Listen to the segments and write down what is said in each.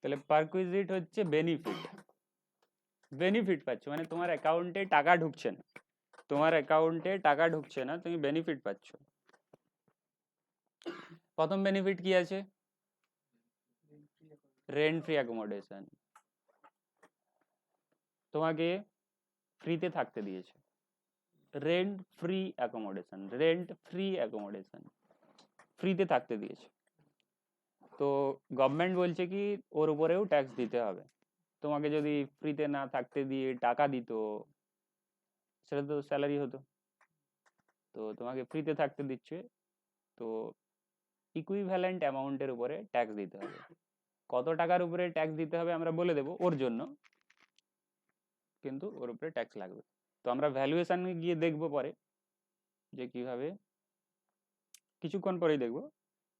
তাহলে পারকুইজিট হচ্ছে benefit, benefit পাচ্ছ মানে তোমার অ্যাকাউন্টে টাকা ঢুকছে না, তোমার অ্যাকাউন্টে টাকা ঢুকছে না, তুমি বেনিফিট পাচ্ছ। প্রথম বেনিফিট কি আছে? রেন্ট ফ্রি অ্যাকোমোডেশন, তোমাকে ফ্রিতে থাকতে দিয়েছে। Rent free accommodation, rent free accommodation, ফ্রিতে থাকতে দিয়েছে। তো গভর্নমেন্ট বলছে কি ওর উপরেও ট্যাক্স দিতে হবে। তোমাকে যদি ফ্রিতে না থাকতে দিয়ে টাকা দিত, সেটা তো স্যালারি হতো। তো তোমাকে ফ্রিতে থাকতে দিচ্ছে, তো ইকুইভ্যালেন্ট অ্যামাউন্টের উপরে ট্যাক্স দিতে হবে। কত টাকার উপরে ট্যাক্স দিতে হবে আমরা বলে দেবো ওর জন্য, কিন্তু ওর উপরে ট্যাক্স লাগবে। তো আমরা ভ্যালুয়েশন গিয়ে দেখবো পরে যে কিভাবে, কিছুক্ষণ পরেই দেখবো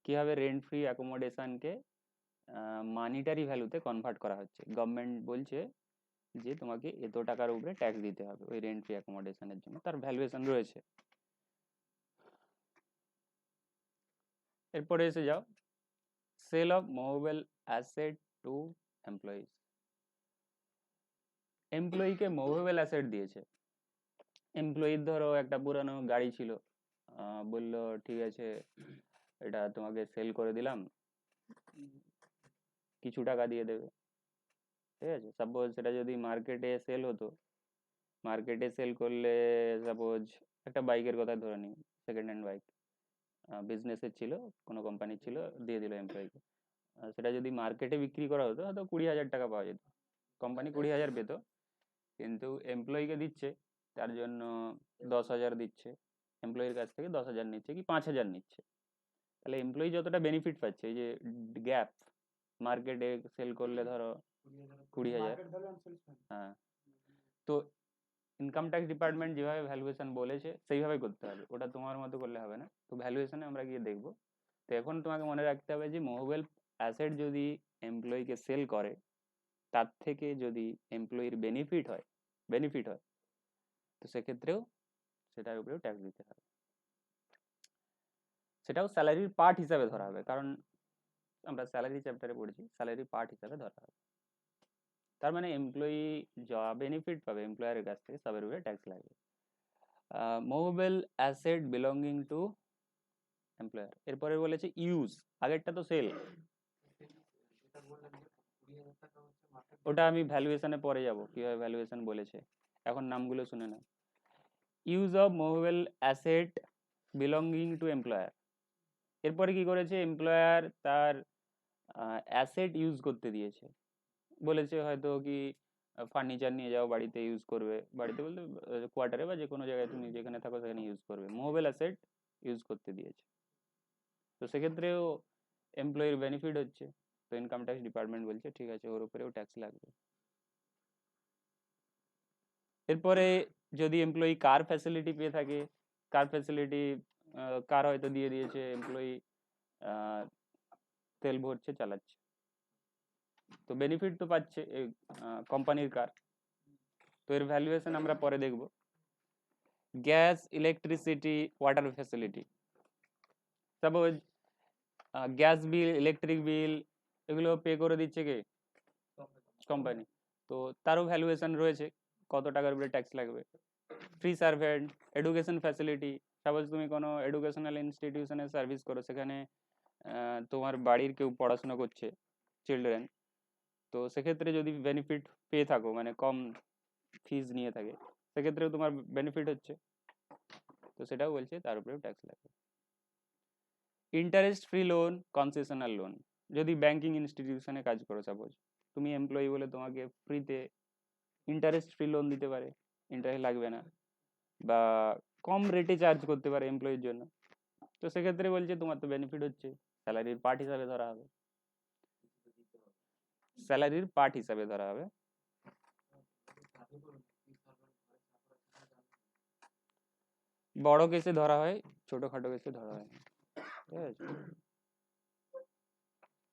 কিভাবে রেন্ট ফ্রি অ্যাকোমোডেশনকে মানিটারি ভ্যালুতে কনভার্ট করা হচ্ছে। গভর্নমেন্ট বলছে যে তোমাকে এত টাকার উপরে ট্যাক্স দিতে হবে ওই রেন্ট ফ্রি অ্যাকোমোডেশনের জন্য, তার ভ্যালুয়েশন রয়েছে। এরপরে এসে যাও sale of movable asset to employees. এমপ্লয়িকে মুভেবল অ্যাসেট দিয়েছে। এমপ্লয়ির ধরো একটা পুরানো গাড়ি ছিল, বললো ঠিক আছে এটা তোমাকে সেল করে দিলাম, কিছু টাকা দিয়ে দেবে। ঠিক আছে, সাপোজ সেটা যদি মার্কেটে সেল হতো, মার্কেটে সেল করলে সাপোজ একটা বাইকের কথা ধরে নিই, সেকেন্ড হ্যান্ড বাইক, বিজনেসের ছিল, কোনো কোম্পানির ছিল, দিয়ে দিল এমপ্লয়িকে। সেটা যদি মার্কেটে বিক্রি করা হতো হয়তো 20,000 টাকা পাওয়া যেত, কোম্পানি 20,000 পেত, কিন্তু এমপ্লয়িকে দিচ্ছে তার জন্য 10,000 দিচ্ছে, এমপ্লয়ির কাছ থেকে 10,000 নিচ্ছে কি 5,000 নিচ্ছে। তাহলে এমপ্লয়ি যতটা বেনিফিট পাচ্ছে, এই যে গ্যাপ, মার্কেটে সেল করলে ধরো 20,000, হ্যাঁ, তো ইনকাম ট্যাক্স ডিপার্টমেন্ট যেভাবে ভ্যালুয়েশন বলেছে সেইভাবে করতে হবে, ওটা তোমার মতো করলে হবে না। তো ভ্যালুয়েশনে আমরা গিয়ে দেখবো। তো এখন তোমাকে মনে রাখতে হবে যে মুভেবল অ্যাসেট যদি এমপ্লয়িকে সেল করে, তার থেকে যদি এমপ্লয়ির বেনিফিট হয় তো সেক্ষেত্রেও সেটার উপরেও ট্যাক্স দিতে হবে। সেটাও স্যালারির পার্ট হিসাবে ধরা হবে, কারণ আমরা স্যালারি চ্যাপ্টারে পড়েছি, স্যালারি পার্ট হিসাবে ধরা হবে। তার মানে এমপ্লয়ি যা বেনিফিট পাবে এমপ্লয়ারের কাছ থেকে সবের উপরে ট্যাক্স লাগবে। Movable asset belonging to employer, এরপরে বলেছে ইউজ, আগেরটা তো সেল, ওটা আমি ভ্যালুয়েশনে পরে যাব কিভাবে ভ্যালুয়েশন বলেছে, এখন নামগুলো শুনে না। Use of movable asset belonging to employer, এরপরে কি করেছে, এমপ্লয়ার তার অ্যাসেট ইউজ করতে দিয়েছে, বলেছে হয়তো কি ফার্নিচার নিয়ে যাও বাড়িতে ইউজ করবে, বাড়িতে বলতে কোয়ার্টারে বা যে কোনো জায়গায় তুমি যেখানে থাকো সেখানে ইউজ করবে, মুভেবল অ্যাসেট ইউজ করতে দিয়েছে। তো সেক্ষেত্রেও এমপ্লয়ির বেনিফিট হচ্ছে, তো ইনকাম ট্যাক্স ডিপার্টমেন্ট বলছে ঠিক আছে ওর উপরেও ট্যাক্স লাগবে। এরপরে যদি এমপ্লয়ি কার ফ্যাসিলিটি পেয়ে থাকে, কার ফ্যাসিলিটি, কার হয়তো দিয়ে দিয়েছে এমপ্লয়ি, তেল ভরছে চালাচ্ছে, তো বেনিফিট তো পাচ্ছে কোম্পানির কার, তো এর ভ্যালুয়েশন আমরা পরে দেখব। Gas, electricity, water facility, suppose gas bill, electric bill এগুলো পে করে দিচ্ছে কে, কোম্পানি, তো তারও ভ্যালুয়েশন রয়েছে, কত টাকার উপরে ট্যাক্স লাগবে। Free servant, education facility, suppose তুমি কোনো এডুকেশনাল ইনস্টিটিউশনে সার্ভিস করো, সেখানে তোমার বাড়ির কেউ পড়াশোনা করছে, চিলড্রেন, তো সেক্ষেত্রে যদি বেনিফিট পেয়ে থাকো মানে কম ফিজ নিয়ে থাকে, সেক্ষেত্রেও তোমার বেনিফিট হচ্ছে, তো সেটাও বলছে তার উপরেও ট্যাক্স লাগবে। Interest free loan, concessional loan, যদি ব্যাংকিং ইনস্টিটিউশনে কাজ করো, সাপোজ তুমি এমপ্লয়ি বলে তোমাকে ফ্রিতে ইন্টারেস্ট ফ্রি লোন দিতে পারে, ইন্টারেস্ট লাগবে না, বা কম রেটে চার্জ করতে পারে এমপ্লয়ির জন্য, তো সেক্ষেত্রে বলছে তোমার তো বেনিফিট হচ্ছে, স্যালারির পার্ট হিসাবে ধরা হবে, স্যালারির পার্ট হিসাবে ধরা হবে। বড় কেসে ধরা হয়, ছোটখাটো কেসে ধরা হয়, ঠিক আছে।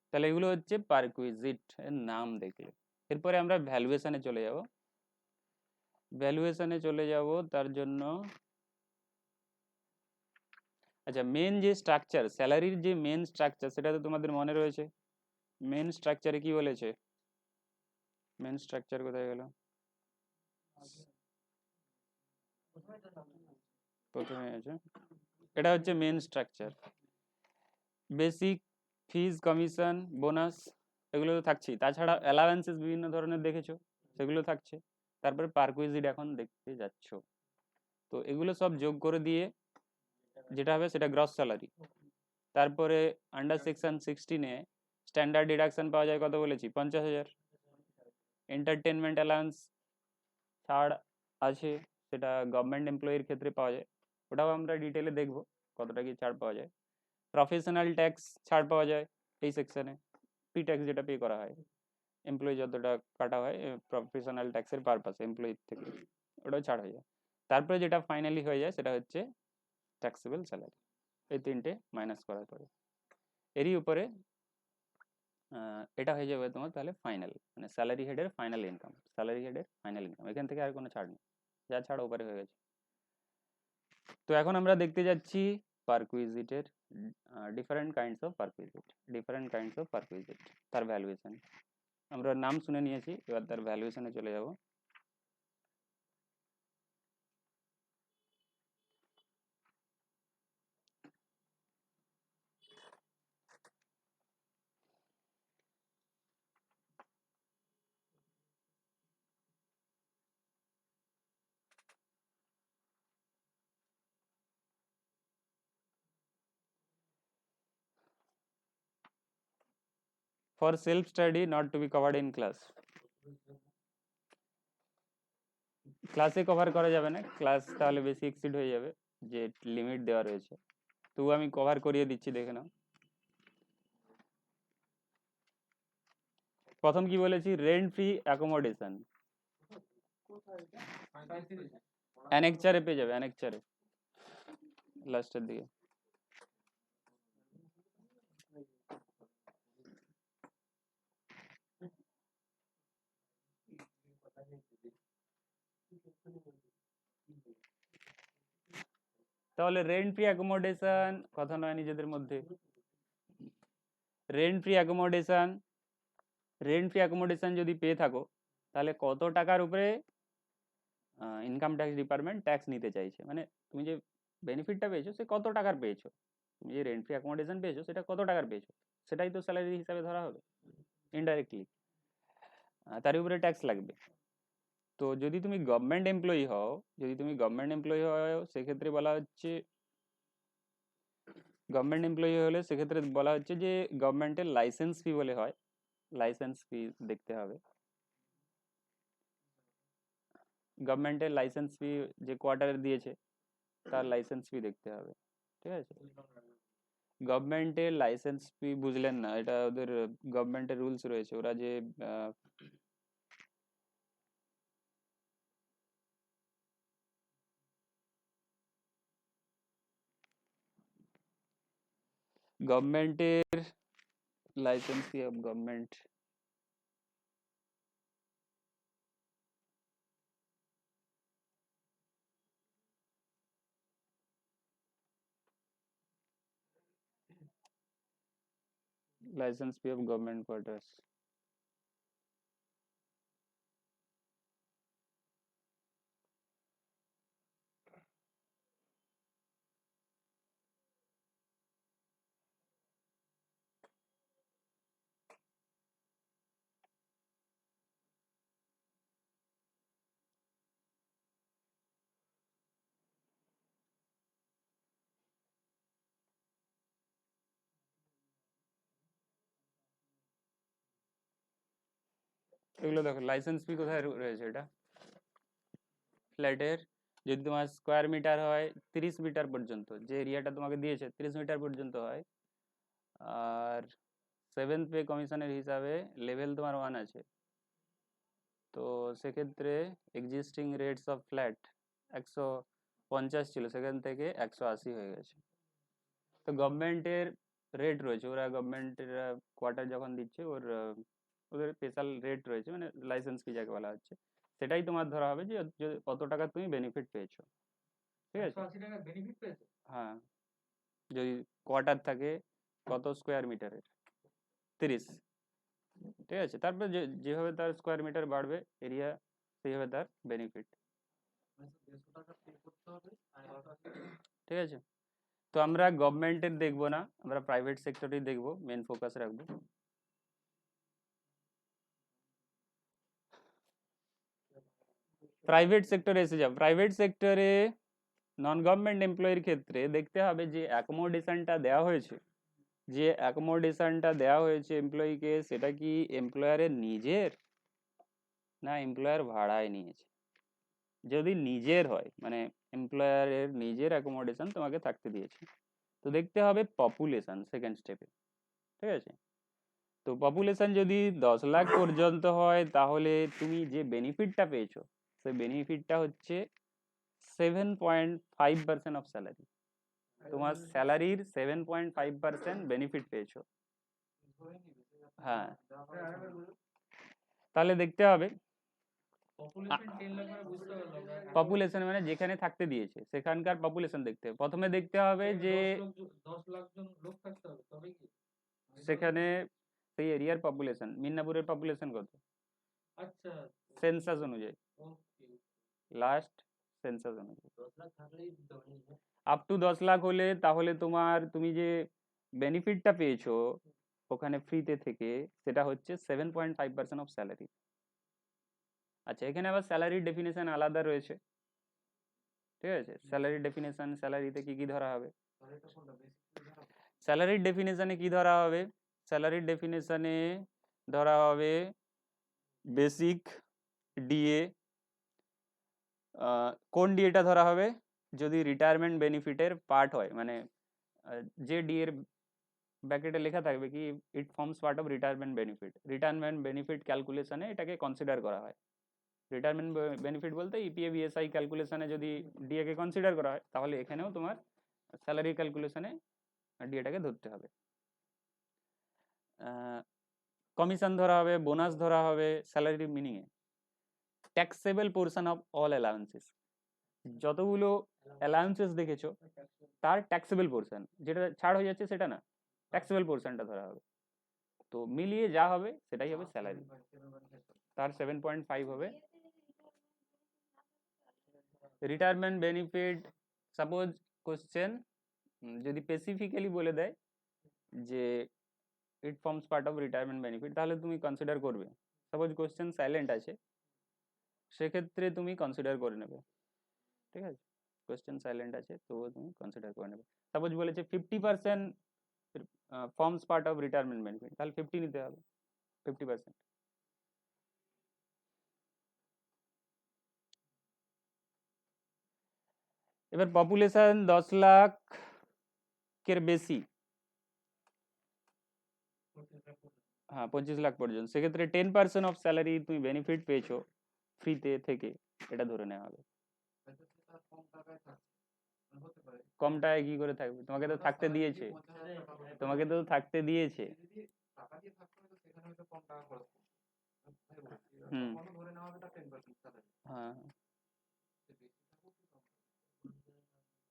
তাহলে এগুলো হচ্ছে পারকুইজিট এর নাম দেখলে। এরপরে আমরা ভ্যালুয়েশনে চলে যাব, ভ্যালুয়েশনে চলে যাব তার জন্য, আচ্ছা মেন যে স্ট্রাকচার, স্যালারির যে মেন স্ট্রাকচার সেটা তো তোমাদের মনে রয়েছে, মেন স্ট্রাকচারে কি বলেছে? মেন স্ট্রাকচার কোথায় গেল? প্রথমে আছে, এটা হচ্ছে মেন স্ট্রাকচার। বেসিক, ফিজ, কমিশন, বোনাস, এগুলো তো থাকছেই। তাছাড়া অ্যালাওয়েন্সেস বিভিন্ন ধরনের দেখেছো, সেগুলো থাকছে। তারপরে পারকুইজিট এখন দেখতে যাচ্ছ, তো এগুলো সব যোগ করে দিয়ে যেটা হবে সেটা গ্রস স্যালারি। তারপরে আন্ডার সেকশন 16-এ স্ট্যান্ডার্ড ডিডাকশন পাওয়া যায় কত বলেছি, 50,000। এন্টারটেনমেন্ট অ্যালাউন্স ছাড় আছে, সেটা গভর্নমেন্ট এমপ্লয়ির ক্ষেত্রে পাওয়া যায়, ওটাও আমরা ডিটেলে দেখবো কতটা কি ছাড় পাওয়া যায়। প্রফেশনাল ট্যাক্স ছাড় পাওয়া যায় এই সেকশনে, পি ট্যাক্স যেটা পে করা হয়, এমপ্লয়ি যতটা কাটা হয় প্রফেশনাল ট্যাক্সের পারপাসে এমপ্লয়ির থেকে, ওটাও ছাড় হয়ে যায়। তারপরে যেটা ফাইনালি হয়ে যায় সেটা হচ্ছে ট্যাক্সেবল স্যালারি। এই তিনটে মাইনাস করার পরে এরই উপরে এটা হয়ে যাবে তোমার তাহলে ফাইনাল, মানে স্যালারি হেডের ফাইনাল ইনকাম। স্যালারি হেডের ফাইনাল ইনকাম, এখান থেকে আর কোনো ছাড় নেই, যা ছাড় ওপারে হয়ে গেছে। তো এখন আমরা দেখতে যাচ্ছি পারকুইজিটের different kinds of perquisite, different kinds of perquisite, তার ভ্যালুয়েশন। আমরা নাম শুনে নিয়েছি, এবার তার ভ্যালুয়েশনে চলে যাব। For self study not to be covered in class, ক্লাসে কভার করা যাবে না, ক্লাস তাহলে বেশি এক্সিড হয়ে যাবে, যে লিমিট দেওয়া রয়েছে। তবু আমি কভার করিয়ে দিচ্ছি, দেখে নাও। প্রথম কি বলেছি, রেন্ট ফ্রি অ্যাকোমোডেশন, অ্যানেকচারে পেয়ে যাবে, অ্যানেকচারে লাস্টের দিকে। তাহলে রেন্ট ফ্রি অ্যাকোমোডেশন কথা নয় নিজেদের মধ্যে, rent free accommodation, rent free accommodation যদি পেয়ে থাকো তাহলে কত টাকার উপরে ইনকাম ট্যাক্স ডিপার্টমেন্ট ট্যাক্স নিতে চাইছে, মানে তুমি যে বেনিফিটটা পেয়েছো সে কত টাকার পেয়েছো, তুমি যে রেন্ট ফ্রি অ্যাকোমোডেশন পেয়েছো সেটা কত টাকার পেয়েছো, সেটাই তো স্যালারি হিসাবে ধরা হবে ইনডাইরেক্টলি, তার উপরে ট্যাক্স লাগবে। তো যদি তুমি গভর্নমেন্ট এমপ্লয়ি হও, যদি তুমি গভর্নমেন্ট এমপ্লয়ি হও সেক্ষেত্রে বলা হচ্ছে, গভর্নমেন্ট এমপ্লয়ি হলে সেক্ষেত্রে বলা হচ্ছে যে গভর্নমেন্টের লাইসেন্স ফি বলে হয়, লাইসেন্স ফি দেখতে হবে। গভর্নমেন্টের লাইসেন্স ফি যে কোয়ার্টারে দিয়েছে তার লাইসেন্স ফি দেখতে হবে, ঠিক আছে। গভর্নমেন্টের লাইসেন্স ফি বুঝলেন না, এটা ওদের গভর্নমেন্টের রুলস রয়েছে, ওরা যে গভর্নমেন্টের licence fee of government, licence fee of government quarters. এগুলো দেখো লাইসেন্স ফি কোথায় রয়েছে, এটা ফ্ল্যাটের যদি তোমার স্কোয়ার মিটার হয় 30 মিটার পর্যন্ত, যে এরিয়াটা তোমাকে দিয়েছে 30 মিটার পর্যন্ত হয়, আর সেভেন্থ পে কমিশনের হিসাবে লেভেল তোমার 1 আছে, তো সেক্ষেত্রে এক্সিস্টিং রেটস অফ ফ্ল্যাট 150 ছিল, সেখান থেকে 180 হয়ে গেছে। তো গভর্নমেন্টের রেট রয়েছে, ওরা গভর্নমেন্টের কোয়ার্টার যখন দিচ্ছে ওদের স্পেশাল রেট রয়েছে, মানে লাইসেন্স ফি যাকে বলা হচ্ছে, সেটাই তোমার ধরা হবে যে কত টাকা তুমি বেনিফিট পেয়েছো, ঠিক আছে। হ্যাঁ, যদি কোয়ার্টার থাকে কত স্কোয়ার মিটারের, 30, ঠিক আছে, তারপরে যেভাবে তার স্কোয়ার মিটার বাড়বে এরিয়া, সেইভাবে তার বেনিফিট। ঠিক আছে, তো আমরা গভর্নমেন্টের দেখবো না, আমরা প্রাইভেট সেক্টরেই দেখবো, মেন ফোকাস রাখবো। প্রাইভেট সেক্টরে এসে যাও, প্রাইভেট সেক্টরে নন গভর্নমেন্ট এমপ্লয়ির ক্ষেত্রে দেখতে হবে যে অ্যাকোমোডেশনটা দেওয়া হয়েছে, যে অ্যাকোমোডেশনটা দেওয়া হয়েছে এমপ্লয়িকে, সেটা কি এমপ্লয়ারের নিজের না এমপ্লয়ার ভাড়ায় নিয়েছে। যদি নিজের হয়, মানে এমপ্লয়ারের নিজের অ্যাকোমোডেশন তোমাকে থাকতে দিয়েছে, তো দেখতে হবে পপুলেশন সেকেন্ড স্টেপে। ঠিক আছে, তো পপুলেশন যদি 10 লাখ পর্যন্ত হয়, তাহলে তুমি যে বেনিফিটটা পেয়েছো, সেই বেনিফিটটা হচ্ছে 7.5% অফ স্যালারি। তোমার স্যালারির 7.5% বেনিফিট পেয়েছো। হ্যাঁ, তাহলে দেখতে হবে পপুলেশন মানে যেখানে থাকতে দিয়েছে সেখানকার পপুলেশন দেখতে হবে। প্রথমে দেখতে হবে যে সেখানে সেই এরিয়ার পপুলেশন, মিদনাপুরের পপুলেশন কত সেন্সাস অনুযায়ী, লাস্ট সেন্সাস অনুযায়ী আপ টু 10 লাখ হলে, তাহলে তুমি যে বেনিফিটটা পেয়েছো ওখানে ফ্রিতে থেকে, সেটা হচ্ছে 7.5% অফ স্যালারি। আচ্ছা, এখানে আবার স্যালারির ডেফিনেশন আলাদা রয়েছে। ঠিক আছে, স্যালারি ডেফিনেশন, স্যালারিতে কি কি ধরা হবে, স্যালারির ডেফিনেশনে কি ধরা হবে, স্যালারির ডেফিনেশনে ধরা হবে বেসিক ডিএ। কোন ডিএটা ধরা হবে, যদি রিটায়ারমেন্ট বেনিফিটের পার্ট হয়, মানে যে ডিএর ব্র্যাকেটে লেখা থাকবে কি it forms part of retirement benefit, retirement benefit ক্যালকুলেশনে এটাকে কনসিডার করা হয়। রিটায়ারমেন্ট বেনিফিট বলতে ইপিএ বিএসআই ক্যালকুলেশনে যদি ডিএ কে কনসিডার করা হয়, তাহলে এখানেও তোমার স্যালারি ক্যালকুলেশনে ডিএটাকে ধরতে হবে। কমিশন ধরা হবে, বোনাস ধরা হবে স্যালারি মিনিংয়ে। Taxable portion of all allowances, যতগুলো অ্যালাউন্সেস দেখেছো তার ট্যাক্সেবল পোর্শন, যেটা ছাড় হয়ে যাচ্ছে সেটা না, ট্যাক্সেবল পোর্শনটা ধরা হবে। তো মিলিয়ে যা হবে সেটাই হবে স্যালারি, তার 7.5 হবে। রিটায়ারমেন্ট বেনিফিট, সাপোজ কোশ্চেন যদি স্পেসিফিক্যালি বলে দেয় যে it forms part of retirement benefit, তাহলে তুমি কনসিডার করবে। সাপোজ কোশ্চেন সাইলেন্ট আছে, সেক্ষেত্রে তুমি কনসিডার করে নেবে। ঠিক আছে, কোশ্চেন সাইলেন্ট আছে তবুও তুমি কনসিডার করে নেবে। সাপোজ বলেছে 50% forms part of retirement benefit, তাহলে 50 নিতে হবে, 50%। এবার পপুলেশন 10 লাখের বেশি, হ্যাঁ 25 লাখ পর্যন্ত, সেক্ষেত্রে 10% অফ স্যালারি তুমি বেনিফিট পেয়েছো ফ্রিতে থেকে, এটা ধরে নেওয়া হবে। কম টাকায় কি করে থাকবে, তোমাকে তো থাকতে দিয়েছে, তোমাকে তো থাকতে দিয়েছে। হুম, হ্যাঁ,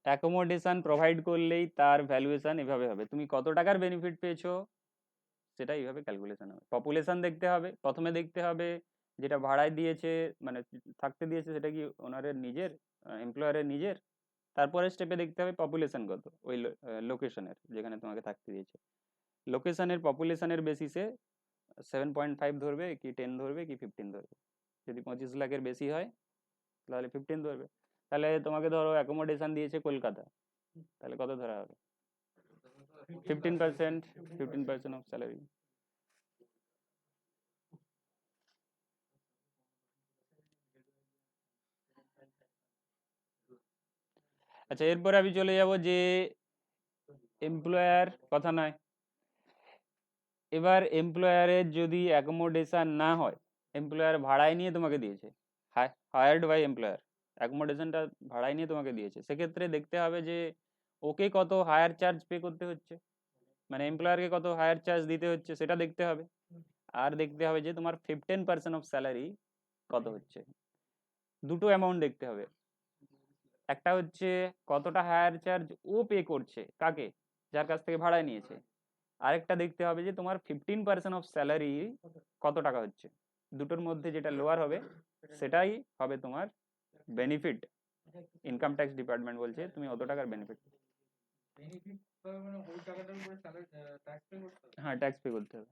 অ্যাকোমোডেশন প্রোভাইড করলেই তার ভ্যালুয়েশন এভাবে হবে, তুমি কত টাকার বেনিফিট পেয়েছো সেটা এইভাবে ক্যালকুলেশন হবে। পপুলেশন দেখতে হবে, প্রথমে দেখতে হবে যেটা ভাড়ায় দিয়েছে, মানে থাকতে দিয়েছে সেটা কি ওনারের নিজের, এমপ্লয়ারের নিজের। তারপরে স্টেপে দেখতে হবে পপুলেশন কত ওই লোকেশনের, যেখানে তোমাকে থাকতে দিয়েছে, লোকেশনের পপুলেশনের বেসিসে 7.5 ধরবে কি 10 ধরবে কি 15 ধরবে। যদি 25 লাখের বেশি হয় তাহলে 15 ধরবে। তাহলে তোমাকে ধরো অ্যাকোমোডেশন দিয়েছে কলকাতা, তাহলে কত ধরা হবে, 15%, 15% অফ স্যালারি। আচ্ছা, এরপরে আমি চলে যাব যে এমপ্লয়ার কথা নয়, এবার এমপ্লয়ারের যদি অ্যাকোমোডেশন না হয়, এমপ্লয়ার ভাড়ায় নিয়ে তোমাকে দিয়েছে, হায়ার্ড বাই এমপ্লয়ার, অ্যাকোমোডেশনটা ভাড়ায় নিয়ে তোমাকে দিয়েছে, সেক্ষেত্রে দেখতে হবে যে ওকে কত হায়ার চার্জ পে করতে হচ্ছে, মানে এমপ্লয়ারকে কত হায়ার চার্জ দিতে হচ্ছে সেটা দেখতে হবে। আর দেখতে হবে যে তোমার 15% অফ স্যালারি কত হচ্ছে। দুটো অ্যামাউন্ট দেখতে হবে, একটা হচ্ছে কতটা হায়ার চার্জ ও পে করছে কাকে, যার কাছ থেকে ভাড়ায় নিয়েছে, আরেকটা দেখতে হবে যে তোমার 15% অফ স্যালারি কত টাকা হচ্ছে, দুটোর মধ্যে যেটা লোয়ার হবে সেটাই হবে তোমার বেনিফিট। ইনকাম ট্যাক্স ডিপার্টমেন্ট বলছে তুমি অত টাকার বেনিফিট, হ্যাঁ ট্যাক্স পে করতে হবে,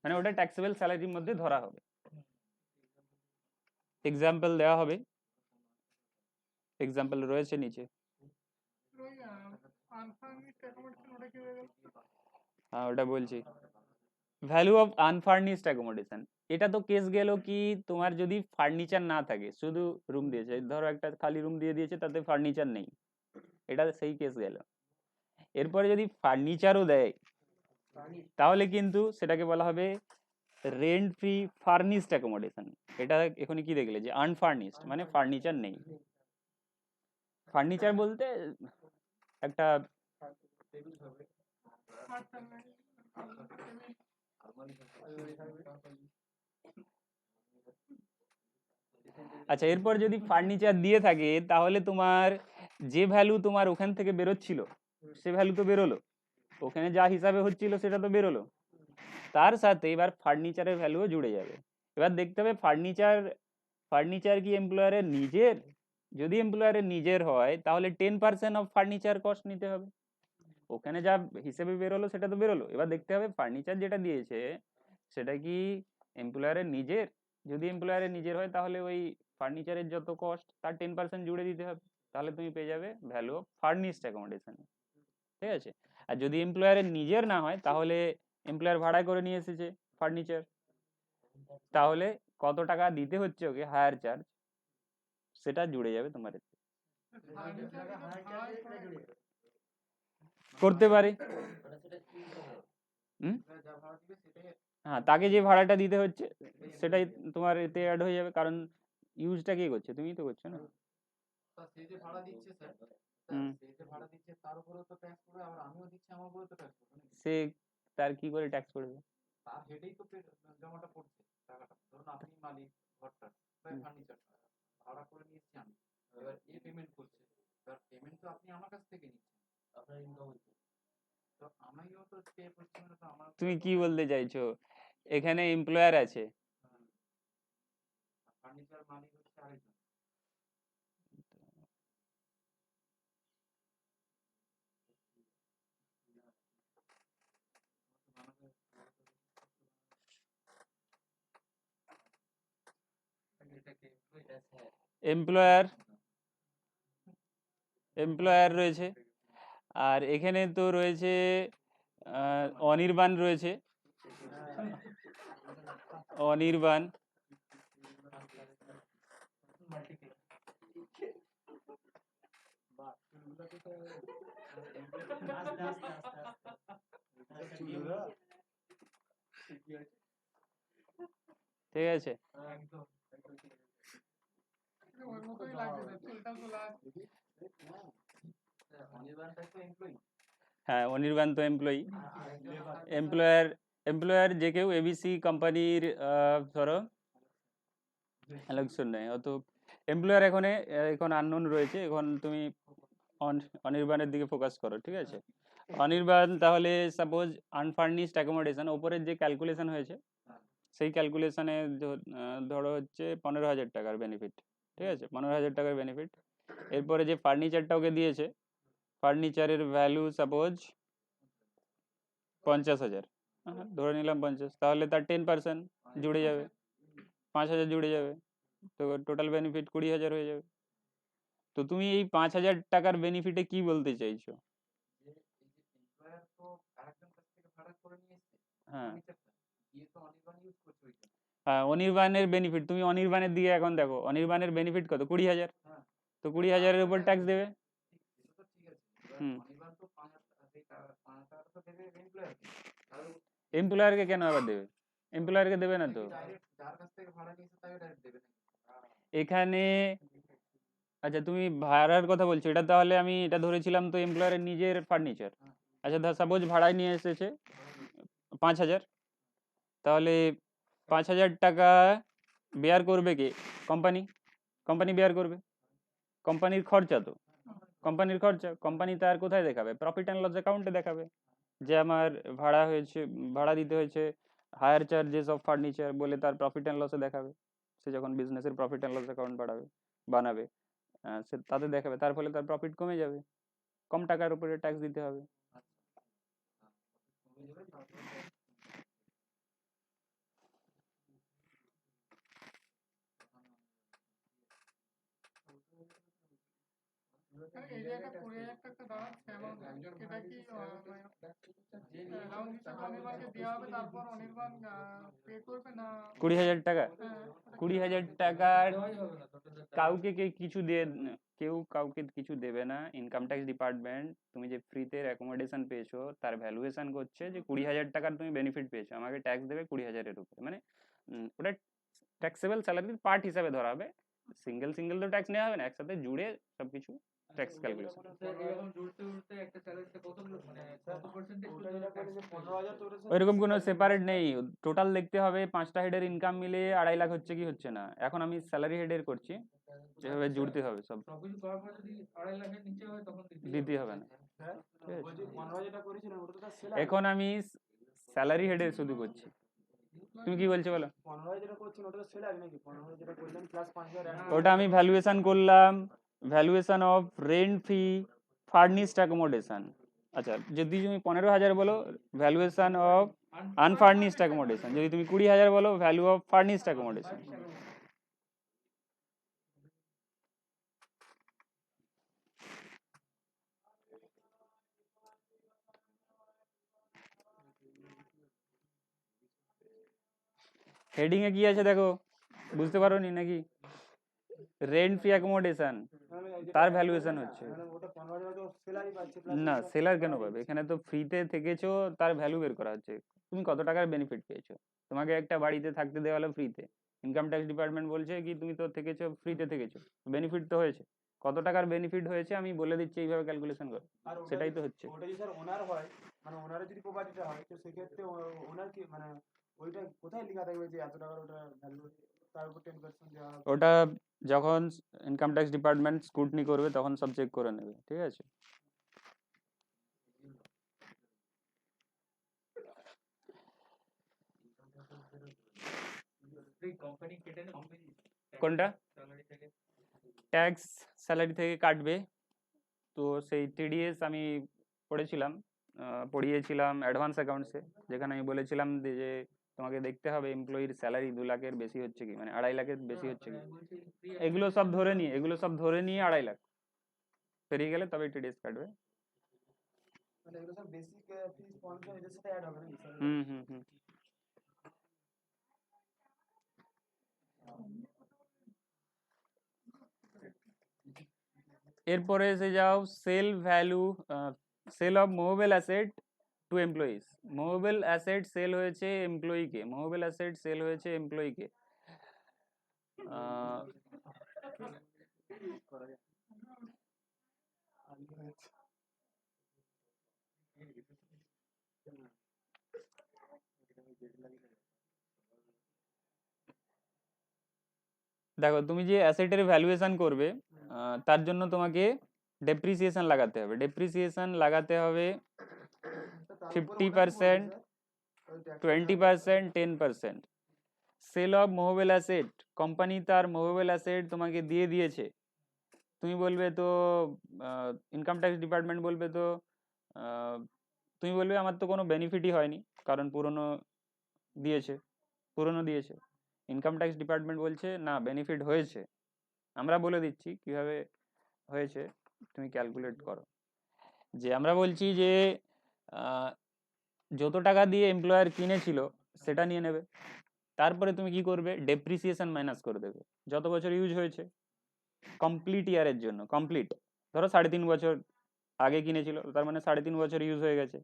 মানে ওটা ট্যাক্সেবল স্যালারির মধ্যে ধরা হবে। এক্সাম্পল দেওয়া হবে, এক্সাম্পল রয়েছে নিচে। হ্যাঁ ওটা বলছি, ভ্যালু অফ আনফার্নিশড অ্যাকোমোডেশন। এটা তো কেস গেল কি তোমার যদি ফার্নিচার না থাকে, শুধু রুম দিয়েছে, ধরো একটা খালি রুম দিয়ে দিয়েছে তাতে ফার্নিচার নেই, এটা সেই কেস গেল। এরপরে যদি ফার্নিচারও দেয় তাহলে কিন্তু সেটাকে বলা হবে রেন্ট ফ্রি ফার্নিশড অ্যাকোমোডেশন। এটা এখানে কি দেখলে যে আনফার্নিশড মানে ফার্নিচার নেই। ফার্নিচার বলতে একটা আচ্ছা, এরপর যদি ফার্নিচার দিয়ে থাকে তাহলে তোমার যে ভ্যালু তোমার ওখান থেকে বেরোচ্ছিল সে ভ্যালু তো বেরোলো, ওখানে যা হিসাবে হচ্ছিল সেটা তো বেরোলো, তার সাথে এবার ফার্নিচারের ভ্যালুও জুড়ে যাবে। এবার দেখতে হবে ফার্নিচার, ফার্নিচার কি এমপ্লয়ারের নিজের, যদি এমপ্লয়ারের নিজের হয় তাহলে 10% অফ ফার্নিচার কস্ট নিতে হবে, ওখানে যা হিসেবে বেরোলো সেটা তো বেরোলো। এবার দেখতে হবে ফার্নিচার যেটা দিয়েছে সেটা কি এমপ্লয়ারের নিজের, যদি এমপ্লয়ারের নিজের হয় তাহলে ওই ফার্নিচারের যত কস্ট তার 10% জুড়ে দিতে হবে, তাহলে তুমি পেয়ে যাবে ভ্যালু অফ ফার্নিশড অ্যাকোমোডেশন। ঠিক আছে, আর যদি এমপ্লয়ারের নিজের না হয় তাহলে এমপ্লয়ার ভাড়ায় করে নিয়ে এসেছে ফার্নিচার, তাহলে কত টাকা দিতে হচ্ছে ওকে হায়ার চার্জ সেটা জুড়ে যাবে তোমার এতে। করতে পারে, হ্যাঁ তাকে যে ভাড়াটা দিতে হচ্ছে সেটাই তোমার এতে অ্যাড হয়ে যাবে, কারণ ইউজটা কে করছে, তুমিই তো করছো না। সে তার কি করে ট্যাক্স পড়বে? তুমি কি বলতে চাইছো, এখানে এমপ্লয়ার আছে, এমপ্লয়ার, এমপ্লয়ার রয়েছে, আর এখানে তো রয়েছে অনির্বাণ রয়েছে, অনির্বাণ, ঠিক আছে। হ্যাঁ অনির্বাণ তো এমপ্লয়ি, এমপ্লয়ার, এমপ্লয়ার যে কেউ এবিসি কোম্পানির ধরো ইলেকশন নেই অত, এমপ্লয়ার এখানে এখন আননোন রয়েছে, এখন তুমি অনির্বাণের দিকে ফোকাস করো, ঠিক আছে। অনির্বাণ তাহলে সাপোজ আনফার্নিশড অ্যাকোমোডেশন ওপরের যে ক্যালকুলেশন হয়েছে সেই ক্যালকুলেশনে ধরো হচ্ছে 15,000 টাকার বেনিফিট, ঠিক আছে 15,000 টাকার বেনিফিট। এরপরে যে ফার্নিচারটা ওকে দিয়েছে, ফার্নিচারের ভ্যালু সাপোজ 50,000, ধরে নিলাম 50, তাহলে তার 10% জুড়ে যাবে, 5,000 জুড়ে যাবে, তো টোটাল বেনিফিট 20,000 হয়ে যাবে। তো তুমি এই 5,000 টাকার বেনিফিটে কি বলতে চাইছো? হ্যাঁ হ্যাঁ অনির্বাণের বেনিফিট, তুমি অনির্বাণের দিকে এখন দেখো, অনির্বাণের বেনিফিট কত, 20,000, তো 20,000-এর উপর ট্যাক্স দেবে। হুম, এমপ্লয়ারকে কেন আবার দেবে, এমপ্লয়ারকে দেবে না তো এখানে। আচ্ছা তুমি ভাড়ার কথা বলছো, এটা তাহলে আমি এটা ধরেছিলাম তো এমপ্লয়ারের নিজের ফার্নিচার। আচ্ছা ধর সাপোজ ভাড়ায় নিয়ে এসেছে 5,000, তাহলে 5,000 টাকা বেয়ার করবে কে, কোম্পানি, কোম্পানি বেয়ার করবে, কোম্পানির খরচা তো, কোম্পানির খরচা কোম্পানি তার কোথায় দেখাবে, প্রফিট অ্যান্ড লস অ্যাকাউন্টে দেখাবে, যে আমার ভাড়া হয়েছে, ভাড়া দিতে হয়েছে, হায়ার চার্জেস অফ ফার্নিচার বলে তার প্রফিট অ্যান্ড লসে দেখাবে। সে যখন বিজনেসের প্রফিট অ্যান্ড লস অ্যাকাউন্ট বানাবে, সে তাতে দেখাবে, তার ফলে তার প্রফিট কমে যাবে, কম টাকার উপরে ট্যাক্স দিতে হবে। এই যে একটা 20,000 টাকা দাঁড়াচ্ছে অ্যামাউন্ট, এটা কি অ্যালাউন্স হিসেবে অনির্বাণকে দেওয়া হবে, তারপর অনির্বাণ পে করবে না? 20,000 টাকা, হ্যাঁ, 20,000 টাকার কাউকে কিছু দিয়ে, কেউ কাউকে কিছু দেবে না। ইনকাম ট্যাক্স ডিপার্টমেন্ট তুমি যে ফ্রিতে অ্যাকোমোডেশন পেয়েছো তার ভ্যালুয়েশন করছে যে 20,000 টাকার তুমি বেনিফিট পেয়েছো, আমাকে ট্যাক্স দেবে 20,000-এর উপরে, মানে ওটা ট্যাক্সেবল স্যালারির পার্ট হিসাবে ধরা হবে। সিঙ্গেল সিঙ্গেল তো ট্যাক্স নেওয়া হবে না, একসাথে জুড়ে সবকিছু ট্যাক্স ক্যালকুলেশন। ওইরকম কোনো সেপারেট নেই, টোটাল দেখতে হবে 5টা হেডের ইনকাম মিলে 2.5 লাখ হচ্ছে কি হচ্ছে না। এখন আমি স্যালারি হেডের করছি, এভাবে জুড়তে হবে সব, দিতে হবে না। এখন আমি স্যালারি হেডের শুধু করছি। তুমি কি বলছো বলো? ওটা আমি ভ্যালুয়েশন করলাম, valuation of rent fee, furnished accommodation. আচ্ছা, যদি তুমি 15,000 বলো ভ্যালুয়েশন অফ আনফার্নিশড অ্যাকোমোডেশন, যদি তুমি 20,000 বলো value of furnished accommodation. Heading এ কি আছে দেখো, বুঝতে পারো নি নাকি? রেন্ট ফি অ্যাকোমোডেশন, তার ভ্যালুয়েশন হচ্ছে না। সেলার কেন পাবে? এখানে তো ফ্রিতে থেকেছো, তার ভ্যালু বের করা হচ্ছে, তুমি কত টাকার বেনিফিট পেয়েছো। তোমাকে একটা বাড়িতে থাকতে দেওয়া হলো ফ্রিতে, ইনকাম ট্যাক্স ডিপার্টমেন্ট বলছে কি তুমি তো থেকেছো ফ্রিতে থেকেছো, বেনিফিট তো হয়েছে, কত টাকার বেনিফিট হয়েছে আমি বলে দিচ্ছি, এইভাবে ক্যালকুলেশন করো, সেটাই তো হচ্ছে। ওটা যদি স্যার ওনার হয়, মানে ওনারের যদি প্রপার্টিটা হয়, তো সেক্ষেত্রে ওনার কি মানে ওইটা কোথায় লেখা থাকবে যে এত টাকার ওটা ভ্যালু, তার উপর 10% দেওয়া হবে? ওটা যখন ইনকাম ট্যাক্স ডিপার্টমেন্ট স্ক্রুটনি করবে তখন সব চেক করে নেবে, ঠিক আছে। কোনটা? ট্যাক্স স্যালারি থেকে কাটবে, তো সেই টিডিএস আমি পড়েছিলাম, পড়িয়েছিলাম অ্যাডভান্স অ্যাকাউন্টসে, যেখানে আমি বলেছিলাম যে তোমাকে দেখতে হবে এমপ্লয়ির স্যালারি 2 লাখের বেশি হচ্ছে কি, মানে 2.5 লাখের বেশি হচ্ছে কি। এগুলো সব ধরে নিয়ে 2.5 লাখ পেরিয়ে গেলে তবে টিডিএস কাটবে। মানে এগুলো সব বেসিক ফিস পয়েন্ট এর সাথে অ্যাড হবে নাকি স্যার? হুম হুম হুম। এরপরে এসে যাও sale value, sale of movable asset to employees. Movable asset sale হয়েছে এমপ্লয়িকে, মুভেবল অ্যাসেট সেল হয়েছে এমপ্লয়িকে। দেখো তুমি যে অ্যাসেটের ভ্যালুয়েশন করবে, তার জন্য তোমাকে ডেপ্রিসিয়েশন লাগাতে হবে, ডেপ্রিসিয়েশন লাগাতে হবে 50%, 20%, 10%। Sale of movable asset, company তার মুভেবল অ্যাসেট তোমাকে দিয়ে দিয়েছে, তুমি বলবে তো, ইনকাম ট্যাক্স ডিপার্টমেন্ট বলবে তো, আহ, তুমি বলবে আমার তো কোনো বেনিফিটই হয়নি, কারণ পুরনো দিয়েছে। ইনকাম ট্যাক্স ডিপার্টমেন্ট বলছে না, বেনিফিট হয়েছে, আমরা বলে দিচ্ছি কিভাবে হয়েছে, তুমি ক্যালকুলেট করো। যে আমরা বলছি যে যত টাকা দিয়ে এমপ্লয়ার কিনেছিল সেটা নিয়ে নেবে, তারপরে তুমি কি করবে, ডেপ্রিসিয়েশন মাইনাস করে দেবে, যত বছর ইউজ হয়েছে কমপ্লিট ইয়ারের জন্য, কমপ্লিট, ধরো 3.5 বছর আগে কিনেছিল, তার মানে 3.5 বছর ইউজ হয়ে গেছে,